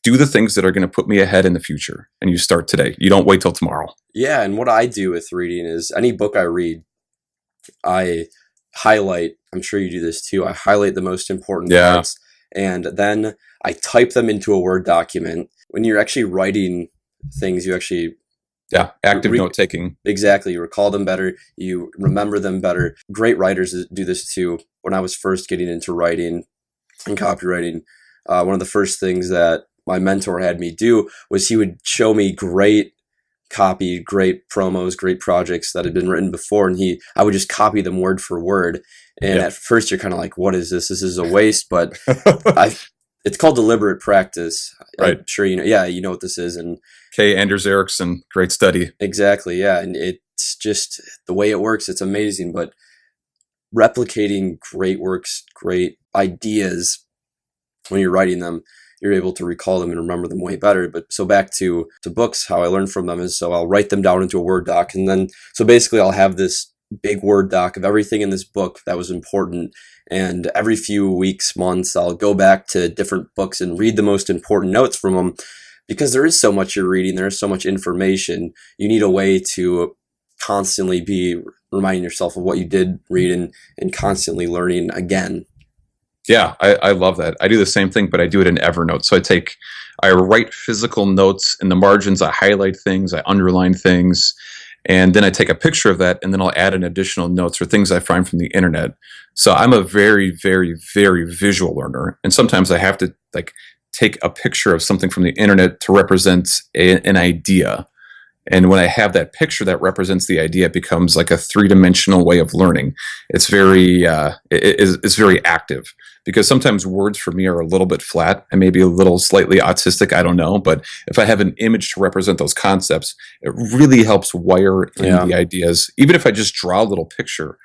[SPEAKER 2] do the things that are going to put me ahead in the future. And you start today. You don't wait till tomorrow.
[SPEAKER 1] Yeah, and what I do with reading is any book I read, I highlight, I'm sure you do this too, I highlight the most important parts, and then I type them into a Word document. When you're actually writing things, you actually...
[SPEAKER 2] Yeah, active note taking.
[SPEAKER 1] Exactly. You recall them better. You remember them better. Great writers do this too. When I was first getting into writing and copywriting, one of the first things that my mentor had me do was he would show me great copy, great promos, great projects that had been written before, and I would just copy them word for word. And at first you're kind of like, what is this? This is a waste, but it's called deliberate practice.
[SPEAKER 2] Right.
[SPEAKER 1] I'm sure you know what this is. And
[SPEAKER 2] Anders Ericsson, great study.
[SPEAKER 1] Exactly, yeah. And it's just the way it works, it's amazing. But replicating great works, great ideas, when you're writing them, you're able to recall them and remember them way better. But so back to books, how I learn from them is, so I'll write them down into a Word doc. And then, so basically I'll have this big Word doc of everything in this book that was important. And every few weeks, months, I'll go back to different books and read the most important notes from them. Because there is so much you're reading, there is so much information, you need a way to constantly be reminding yourself of what you did read and constantly learning again.
[SPEAKER 2] Yeah, I love that. I do the same thing, but I do it in Evernote. So I write physical notes in the margins, I highlight things, I underline things, and then I take a picture of that, and then I'll add in additional notes or things I find from the internet. So I'm a very, very, very visual learner, and sometimes I have to take a picture of something from the internet to represent an idea. And when I have that picture that represents the idea, it becomes like a three-dimensional way of learning. It's very it's very active, because sometimes words for me are a little bit flat and maybe a little slightly autistic, I don't know. But if I have an image to represent those concepts, it really helps wire in the ideas. Even if I just draw a little picture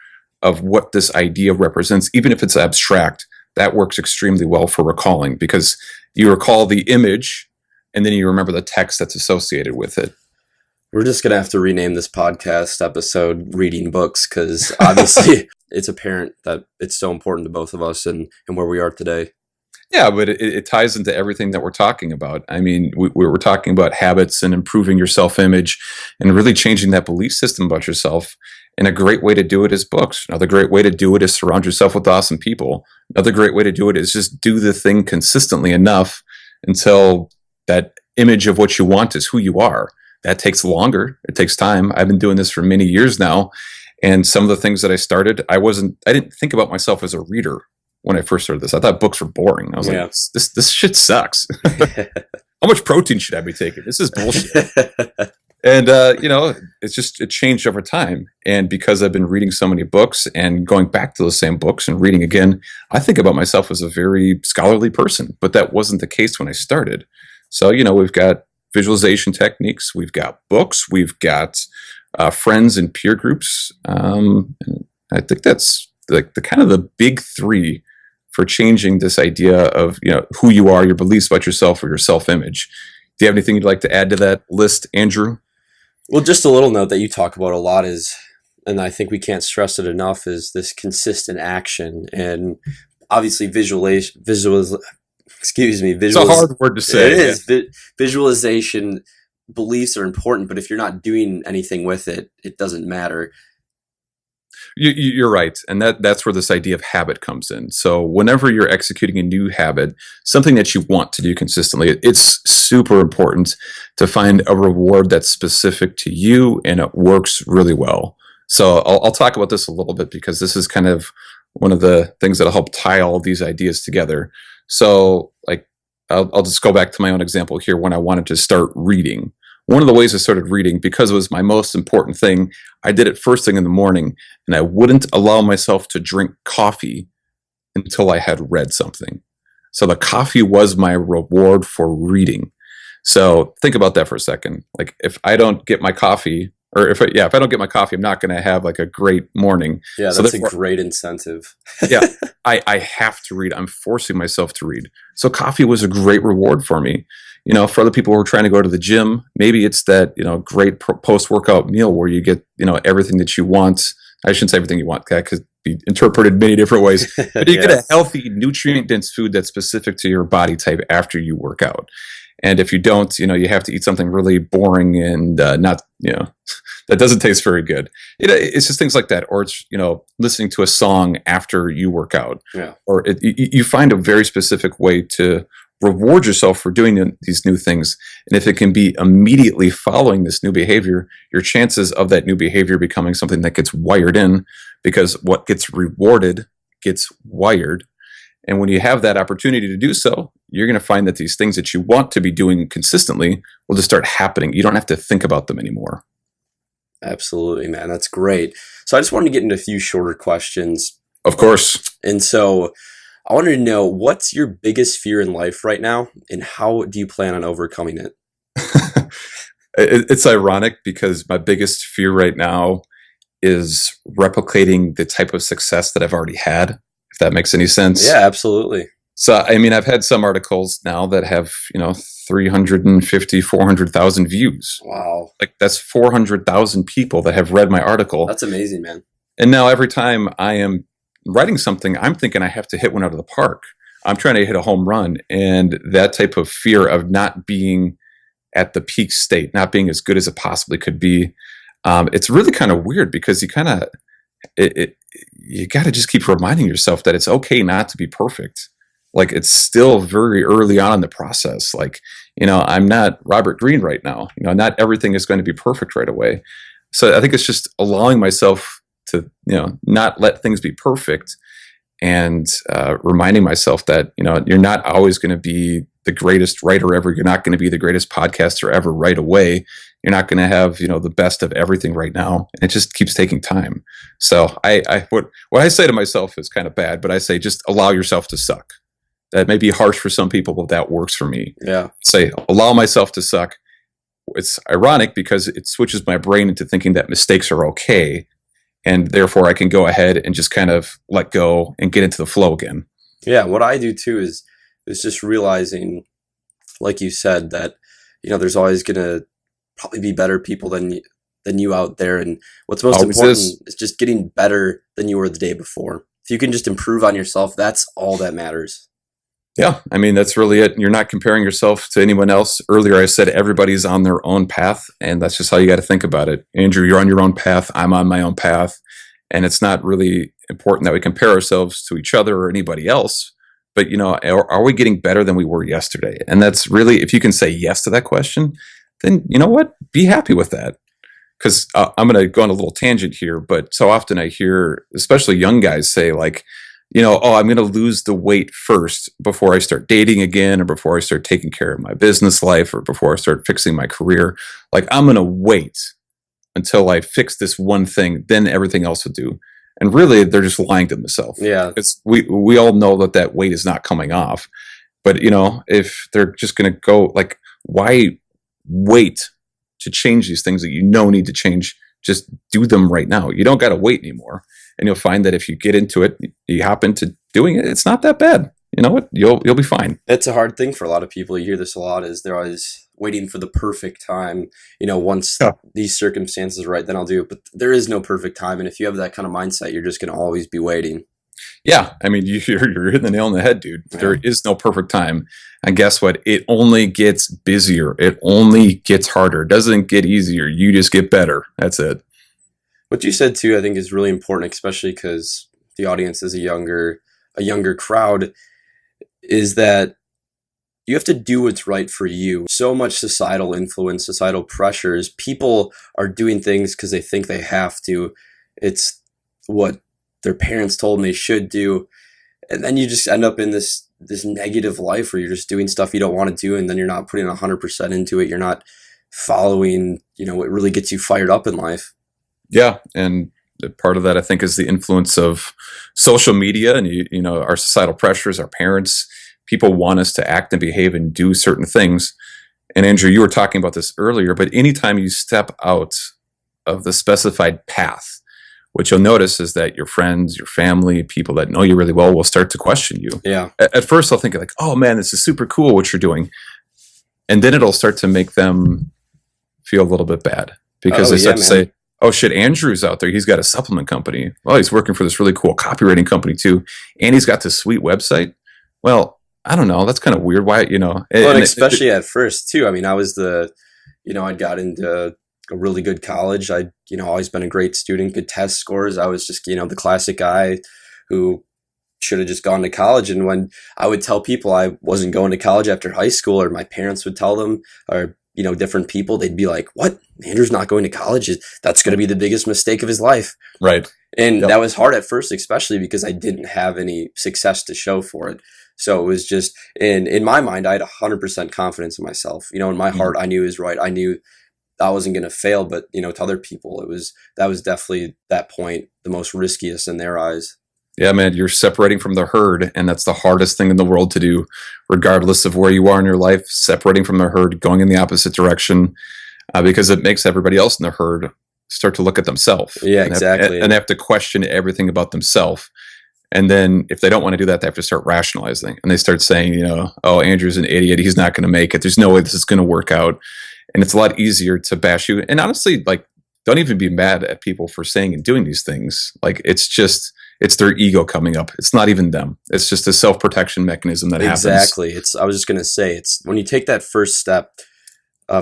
[SPEAKER 2] of what this idea represents, even if it's abstract, that works extremely well for recalling, because you recall the image and then you remember the text that's associated with it.
[SPEAKER 1] We're just going to have to rename this podcast episode Reading Books, because obviously it's apparent that it's so important to both of us and where we are today.
[SPEAKER 2] Yeah, but it ties into everything that we're talking about. I mean, we were talking about habits and improving your self-image and really changing that belief system about yourself. And a great way to do it is books. Another great way to do it is surround yourself with awesome people. Another great way to do it is just do the thing consistently enough until that image of what you want is who you are. That takes longer. It takes time. I've been doing this for many years now. And some of the things that I started, I didn't think about myself as a reader when I first started this. I thought books were boring. I was like, this shit sucks. How much protein should I be taking? This is bullshit. And, it changed over time. And because I've been reading so many books and going back to those same books and reading again, I think about myself as a very scholarly person. But that wasn't the case when I started. So, we've got visualization techniques, we've got books, we've got friends and peer groups. I think that's like the kind of the big three for changing this idea of who you are, your beliefs about yourself, or your self-image. Do you have anything you'd like to add to that list, Andrew?
[SPEAKER 1] Well, just a little note that you talk about a lot is, and I think we can't stress it enough, is this consistent action. And obviously
[SPEAKER 2] It's a hard word to say.
[SPEAKER 1] It is. Visualization, beliefs are important, but if you're not doing anything with it, it doesn't matter.
[SPEAKER 2] You're right. And that's where this idea of habit comes in. So whenever you're executing a new habit, something that you want to do consistently, it's super important to find a reward that's specific to you and it works really well. So I'll talk about this a little bit, because this is kind of one of the things that'll help tie all of these ideas together. So I'll just go back to my own example here. When I wanted to start reading, one of the ways I started reading, because it was my most important thing, I did it first thing in the morning, and I wouldn't allow myself to drink coffee until I had read something. So the coffee was my reward for reading. So think about that for a second. Like, if I don't get my coffee or if I don't get my coffee, I'm not going to have like a great morning.
[SPEAKER 1] Yeah,
[SPEAKER 2] So
[SPEAKER 1] that's a
[SPEAKER 2] therefore,
[SPEAKER 1] great incentive.
[SPEAKER 2] yeah, I have to read. I'm forcing myself to read. So coffee was a great reward for me. For other people who are trying to go to the gym, maybe it's that, great post-workout meal where you get, everything that you want. I shouldn't say everything you want. That could be interpreted many different ways. But you get
[SPEAKER 1] Yeah.
[SPEAKER 2] a healthy, nutrient-dense food that's specific to your body type after you work out. And if you don't, you have to eat something really boring and not, that doesn't taste very good. It's just things like that. Or it's, listening to a song after you work out.
[SPEAKER 1] Yeah.
[SPEAKER 2] Or you find a very specific way to reward yourself for doing these new things. And if it can be immediately following this new behavior, your chances of that new behavior becoming something that gets wired in, because what gets rewarded gets wired. And when you have that opportunity to do so, you're going to find that these things that you want to be doing consistently will just start happening. You don't have to think about them anymore.
[SPEAKER 1] Absolutely, man. That's great. So I just wanted to get into a few shorter questions.
[SPEAKER 2] Of course.
[SPEAKER 1] And so I wanted to know, what's your biggest fear in life right now, and how do you plan on overcoming it?
[SPEAKER 2] It's ironic because my biggest fear right now is replicating the type of success that I've already had, if that makes any sense.
[SPEAKER 1] Yeah, absolutely.
[SPEAKER 2] So, I mean, I've had some articles now that have, 350, 400,000 views.
[SPEAKER 1] Wow.
[SPEAKER 2] Like that's 400,000 people that have read my article.
[SPEAKER 1] That's amazing, man.
[SPEAKER 2] And now every time I am writing something, I'm thinking I have to hit one out of the park. I'm trying to hit a home run. And that type of fear of not being at the peak state, not being as good as it possibly could be, it's really kind of weird because you got to just keep reminding yourself that it's okay not to be perfect. Like it's still very early on in the process. Like, I'm not Robert Greene right now. Not everything is going to be perfect right away. So I think it's just allowing myself to, not let things be perfect, and reminding myself that, you're not always going to be the greatest writer ever. You're not going to be the greatest podcaster ever right away. You're not going to have, the best of everything right now. And it just keeps taking time. So what I say to myself is kind of bad, but I say just allow yourself to suck. That may be harsh for some people, but that works for me.
[SPEAKER 1] Yeah.
[SPEAKER 2] Say, allow myself to suck. It's ironic because it switches my brain into thinking that mistakes are okay. And therefore I can go ahead and just kind of let go and get into the flow again.
[SPEAKER 1] Yeah. What I do too is just realizing, like you said, that, there's always going to probably be better people than you out there. And what's most important is just getting better than you were the day before. If you can just improve on yourself, that's all that matters.
[SPEAKER 2] Yeah, I mean, that's really it. You're not comparing yourself to anyone else. Earlier, I said everybody's on their own path, and that's just how you got to think about it. Andrew, you're on your own path. I'm on my own path. And it's not really important that we compare ourselves to each other or anybody else. But, are we getting better than we were yesterday? And that's really, if you can say yes to that question, then you know what? Be happy with that. Because I'm going to go on a little tangent here, but so often I hear, especially young guys say like, I'm going to lose the weight first before I start dating again, or before I start taking care of my business life, or before I start fixing my career. Like I'm going to wait until I fix this one thing, then everything else will do. And really, they're just lying to themselves.
[SPEAKER 1] Yeah.
[SPEAKER 2] We all know that weight is not coming off. But, if they're just going to go, like, why wait to change these things that need to change? Just do them right now. You don't got to wait anymore. And you'll find that if you get into it, you hop into doing it, it's not that bad. You know what? You'll be fine.
[SPEAKER 1] It's a hard thing for a lot of people. You hear this a lot, is they're always waiting for the perfect time. Once these circumstances are right, then I'll do it. But there is no perfect time. And if you have that kind of mindset, you're just going to always be waiting.
[SPEAKER 2] Yeah. I mean, you're hitting the nail on the head, dude. Yeah. There is no perfect time. And guess what? It only gets busier. It only gets harder. It doesn't get easier. You just get better. That's it.
[SPEAKER 1] What you said too, I think, is really important, especially because the audience is a younger crowd, is that you have to do what's right for you. So much societal influence, societal pressures. People are doing things because they think they have to. It's what their parents told them they should do. And then you just end up in this negative life where you're just doing stuff you don't want to do, and then you're not putting 100% into it. You're not following, what really gets you fired up in life.
[SPEAKER 2] Yeah, and part of that, I think, is the influence of social media and our societal pressures, our parents. People want us to act and behave and do certain things. And Andrew, you were talking about this earlier, but anytime you step out of the specified path, what you'll notice is that your friends, your family, people that know you really well will start to question you.
[SPEAKER 1] Yeah.
[SPEAKER 2] At first, they'll think like, oh man, this is super cool what you're doing. And then it'll start to make them feel a little bit bad because they start to say, oh shit, Andrew's out there. He's got a supplement company. Well, he's working for this really cool copywriting company too. And he's got this sweet website. Well, I don't know. That's kind of weird. Why,
[SPEAKER 1] Well, and especially at first too. I mean, I was I got into a really good college. I'd, always been a great student, good test scores. I was just, the classic guy who should have just gone to college. And when I would tell people I wasn't going to college after high school, or my parents would tell them, or, different people, they'd be like, what? Andrew's not going to college? That's going to be the biggest mistake of his life.
[SPEAKER 2] Right.
[SPEAKER 1] And that was hard at first, especially because I didn't have any success to show for it. So it was just, in my mind, I had 100% confidence in myself. In my heart, I knew it was right. I knew I wasn't going to fail, but, to other people, that was definitely that point, the most riskiest in their eyes.
[SPEAKER 2] Yeah, man, you're separating from the herd, and that's the hardest thing in the world to do, regardless of where you are in your life, separating from the herd, going in the opposite direction, because it makes everybody else in the herd start to look at themselves.
[SPEAKER 1] Yeah, exactly.
[SPEAKER 2] And they have to question everything about themselves. And then if they don't want to do that, they have to start rationalizing. And they start saying, oh, Andrew's an idiot. He's not going to make it. There's no way this is going to work out. And it's a lot easier to bash you. And honestly, like, don't even be mad at people for saying and doing these things. Like, it's their ego coming up. It's not even them. It's just a self-protection mechanism that happens.
[SPEAKER 1] Exactly. I was just going to say, it's when you take that first step,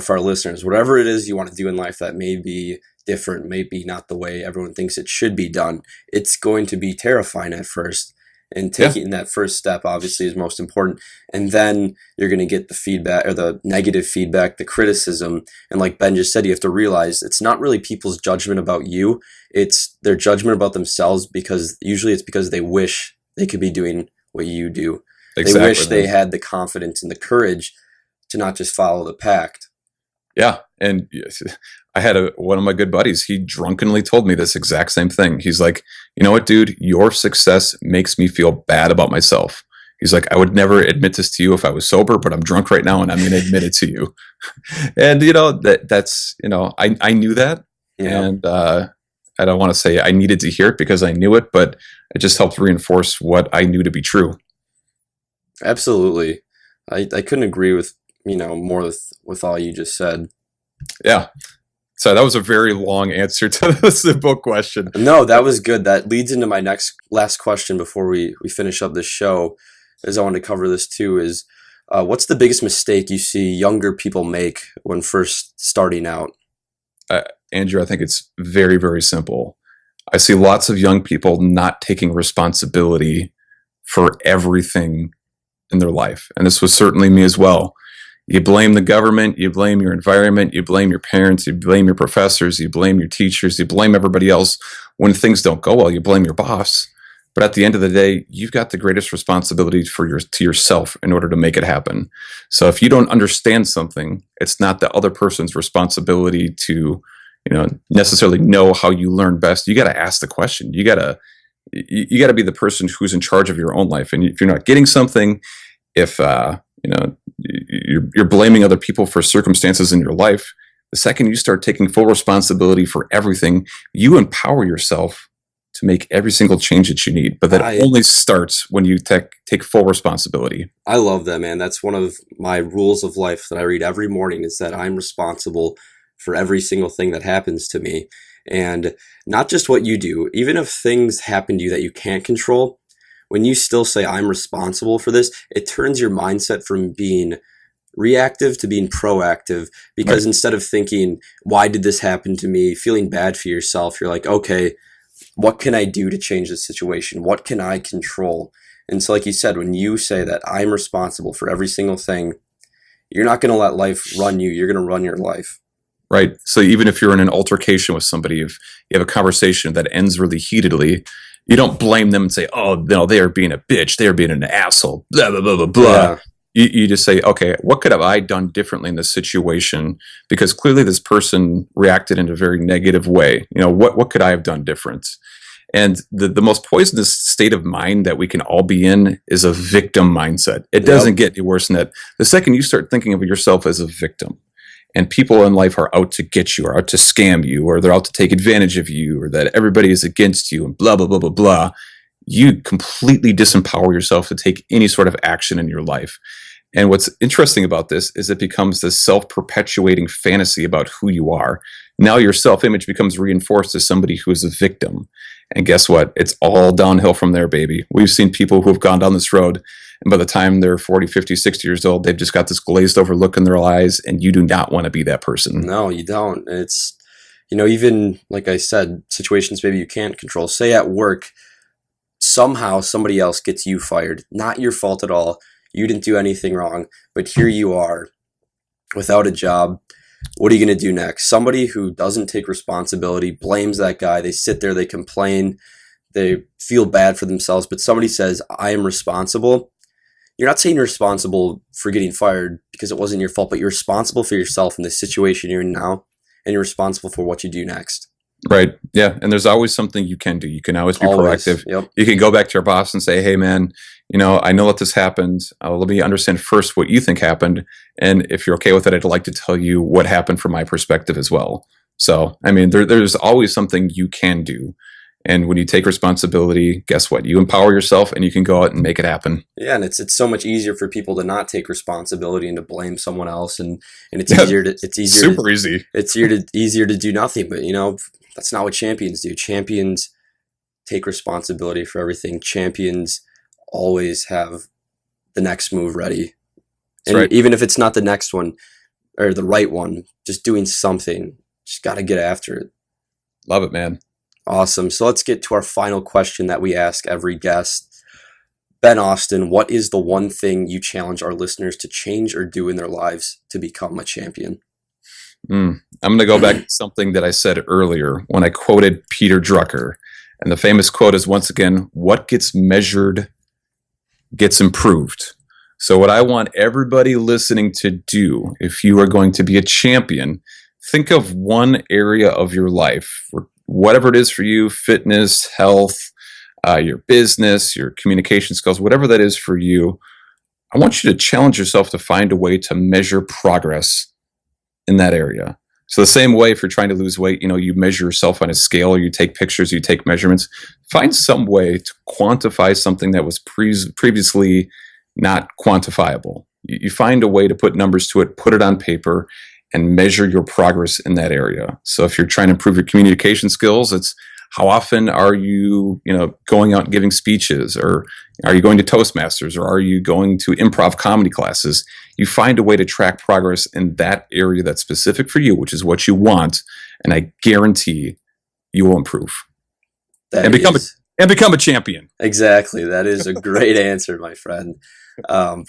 [SPEAKER 1] for our listeners, whatever it is you want to do in life that may be different, may be not the way everyone thinks it should be done, it's going to be terrifying at first. And taking that first step obviously is most important. And then you're going to get the feedback, or the negative feedback, the criticism. And like Ben just said, you have to realize it's not really people's judgment about you. It's their judgment about themselves, because usually it's because they wish they could be doing what you do. Exactly. They wish they had the confidence and the courage to not just follow the pack.
[SPEAKER 2] Yeah. And I had one of my good buddies, he drunkenly told me this exact same thing. He's like, you know what, dude, your success makes me feel bad about myself. He's like, I would never admit this to you if I was sober, but I'm drunk right now and I'm going to admit it to you. And, that's, I knew that. Yeah. And I don't want to say I needed to hear it because I knew it, but it just helped reinforce what I knew to be true.
[SPEAKER 1] Absolutely. I couldn't agree with, more with all you just said.
[SPEAKER 2] Yeah. So that was a very long answer to the simple question.
[SPEAKER 1] No, that was good. That leads into my last question before we finish up this show, as I want to cover this too, is what's the biggest mistake you see younger people make when first starting out?
[SPEAKER 2] Andrew, I think it's very, very simple. I see lots of young people not taking responsibility for everything in their life. And this was certainly me as well. You blame the government, you blame your environment, you blame your parents, you blame your professors, you blame your teachers, you blame everybody else. When things don't go well, you blame your boss. But at the end of the day, you've got the greatest responsibility to yourself in order to make it happen. So if you don't understand something, it's not the other person's responsibility to, necessarily know how you learn best. You got to ask the question. You got to be the person who's in charge of your own life. And if you're not getting something, if you're blaming other people for circumstances in your life, the second you start taking full responsibility for everything, you empower yourself to make every single change that you need. But that only starts when you take full responsibility.
[SPEAKER 1] I love that, man. That's one of my rules of life that I read every morning, is that I'm responsible for every single thing that happens to me. And not just what you do, even if things happen to you that you can't control, when you still say I'm responsible for this, it turns your mindset from being reactive to being proactive. Because instead of thinking, why did this happen to me, feeling bad for yourself, you're like, okay, what can I do to change this situation? What can I control? And so like you said, when you say that I'm responsible for every single thing, you're not going to let life run you. You're going to run your life.
[SPEAKER 2] Right. So even if you're in an altercation with somebody, if you have a conversation that ends really heatedly, you don't blame them and say, oh, no, they are being a bitch. They are being an asshole, blah, blah, blah, blah, blah. Yeah. You just say, okay, what could have I done differently in this situation? Because clearly this person reacted in a very negative way. What could I have done different? And the most poisonous state of mind that we can all be in is a victim mindset. It doesn't get any worse than that. The second you start thinking of yourself as a victim, and people in life are out to get you, or out to scam you, or they're out to take advantage of you, or that everybody is against you, and blah, blah, blah, blah, blah, you completely disempower yourself to take any sort of action in your life. And what's interesting about this is it becomes this self-perpetuating fantasy about who you are. Now your self-image becomes reinforced as somebody who is a victim. And guess what? It's all downhill from there, baby. We've seen people who have gone down this road, and by the time they're 40, 50, 60 years old, they've just got this glazed over look in their eyes, and you do not want to be that person.
[SPEAKER 1] No, you don't. It's, even like I said, situations maybe you can't control. Say at work, somehow somebody else gets you fired. Not your fault at all. You didn't do anything wrong, but here you are without a job. What are you going to do next? Somebody who doesn't take responsibility, blames that guy. They sit there, they complain, they feel bad for themselves, but somebody says, I am responsible. You're not saying you're responsible for getting fired because it wasn't your fault, but you're responsible for yourself in the situation you're in now, and you're responsible for what you do next.
[SPEAKER 2] Right. Yeah. And there's always something you can do. You can always be proactive.
[SPEAKER 1] Yep.
[SPEAKER 2] You can go back to your boss and say, hey, man, I know that this happened. Let me understand first what you think happened. And if you're okay with it, I'd like to tell you what happened from my perspective as well. So, there's always something you can do. And when you take responsibility, guess what? You empower yourself and you can go out and make it happen.
[SPEAKER 1] Yeah, and it's so much easier for people to not take responsibility and to blame someone else, and it's easier to
[SPEAKER 2] super easy.
[SPEAKER 1] It's easier to do nothing. But that's not what champions do. Champions take responsibility for everything. Champions always have the next move ready, and
[SPEAKER 2] right.
[SPEAKER 1] Even if it's not the next one or the right one, just doing something. Just got to get after it.
[SPEAKER 2] Love it, man.
[SPEAKER 1] Awesome. So let's get to our final question that we ask every guest. Ben Austin, what is the one thing you challenge our listeners to change or do in their lives to become a champion?
[SPEAKER 2] I'm going to go back to something that I said earlier when I quoted Peter Drucker. And the famous quote is, once again, what gets measured gets improved. So what I want everybody listening to do, if you are going to be a champion, think of one area of your life, whatever it is for you, fitness, health, your business, your communication skills, whatever that is for you. I want you to challenge yourself to find a way to measure progress in that area. So the same way if you're trying to lose weight, you measure yourself on a scale, or you take pictures, you take measurements. Find some way to quantify something that was previously not quantifiable. You find a way to put numbers to it, put it on paper, and measure your progress in that area. So if you're trying to improve your communication skills, it's how often are you, going out and giving speeches, or are you going to Toastmasters, or are you going to improv comedy classes? You find a way to track progress in that area that's specific for you, which is what you want, and I guarantee you will improve and become a champion.
[SPEAKER 1] Exactly. That is a great answer, my friend.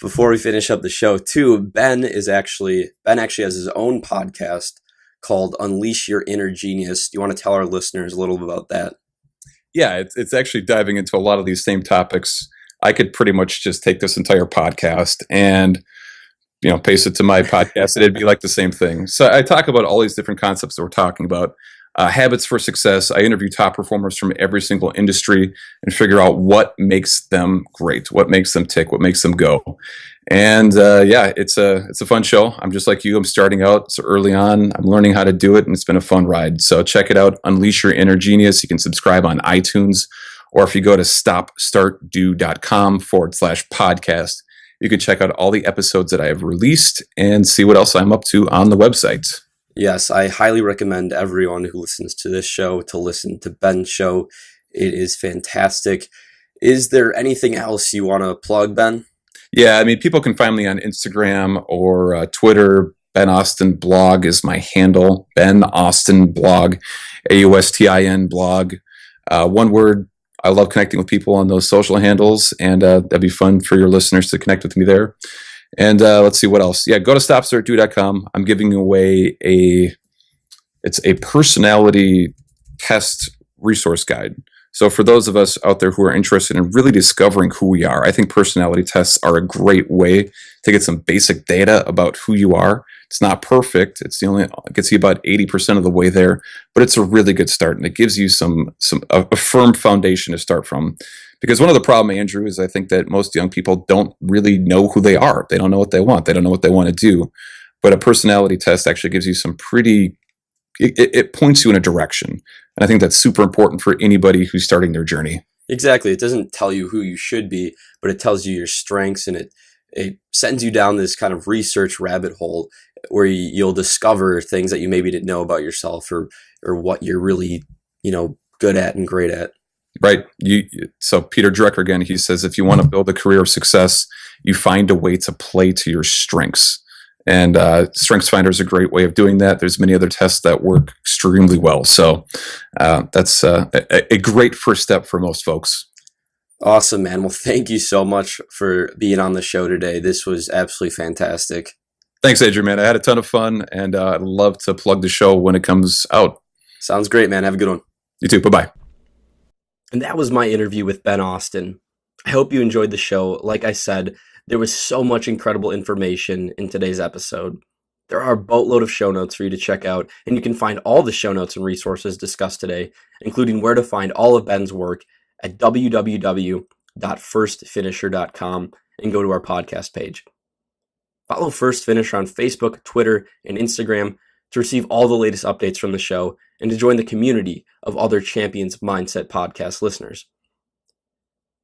[SPEAKER 1] Before we finish up the show, too, Ben actually has his own podcast called Unleash Your Inner Genius. Do you want to tell our listeners a little bit about that?
[SPEAKER 2] Yeah, it's actually diving into a lot of these same topics. I could pretty much just take this entire podcast and paste it to my podcast, and it'd be like the same thing. So I talk about all these different concepts that we're talking about. Habits for success. I interview top performers from every single industry and figure out what makes them great, what makes them tick, what makes them go. And it's a fun show. I'm just like you. I'm starting out so early on. I'm learning how to do it, and it's been a fun ride. So check it out. Unleash Your Inner Genius. You can subscribe on iTunes, or if you go to stopstartdo.com/podcast, you can check out all the episodes that I have released and see what else I'm up to on the website.
[SPEAKER 1] Yes, I highly recommend everyone who listens to this show to listen to Ben's show. It is fantastic. Is there anything else you want to plug, Ben?
[SPEAKER 2] Yeah, people can find me on Instagram or Twitter. Ben Austin Blog is my handle. Ben Austin Blog, AUSTIN blog. One word. I love connecting with people on those social handles, and that'd be fun for your listeners to connect with me there. And let's see what else. Yeah, go to stopstartdo.com. I'm giving away it's a personality test resource guide. So for those of us out there who are interested in really discovering who we are, I think personality tests are a great way to get some basic data about who you are. It's not perfect. It gets you about 80% of the way there, but it's a really good start, and it gives you a firm foundation to start from. Because one of the problems, Andrew, is I think that most young people don't really know who they are. They don't know what they want. They don't know what they want to do. but a personality test actually gives you some pretty, it points you in a direction. And I think that's super important for anybody who's starting their journey.
[SPEAKER 1] Exactly. It doesn't tell you who you should be, but it tells you your strengths, and it sends you down this kind of research rabbit hole where you'll discover things that you maybe didn't know about yourself, or what you're really, good at and great at.
[SPEAKER 2] Right. So Peter Drucker, again, he says, if you want to build a career of success, you find a way to play to your strengths. And StrengthsFinder is a great way of doing that. There's many other tests that work extremely well. So that's a great first step for most folks.
[SPEAKER 1] Awesome, man. Well, thank you so much for being on the show today. This was absolutely fantastic.
[SPEAKER 2] Thanks, Adrian, man. I had a ton of fun, and I'd love to plug the show when it comes out.
[SPEAKER 1] Sounds great, man. Have a good one.
[SPEAKER 2] You too. Bye-bye.
[SPEAKER 1] And that was my interview with Ben Austin. I hope you enjoyed the show. Like I said, there was so much incredible information in today's episode. There are a boatload of show notes for you to check out, and you can find all the show notes and resources discussed today, including where to find all of Ben's work, at www.firstfinisher.com, and go to our podcast page. Follow First Finisher on Facebook, Twitter, and Instagram to receive all the latest updates from the show and to join the community of other Champions Mindset podcast listeners.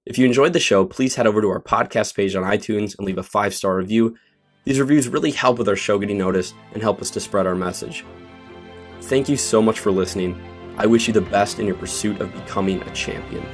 [SPEAKER 1] If you enjoyed the show, please head over to our podcast page on iTunes and leave a 5-star review. These reviews really help with our show getting noticed and help us to spread our message. Thank you so much for listening. I wish you the best in your pursuit of becoming a champion.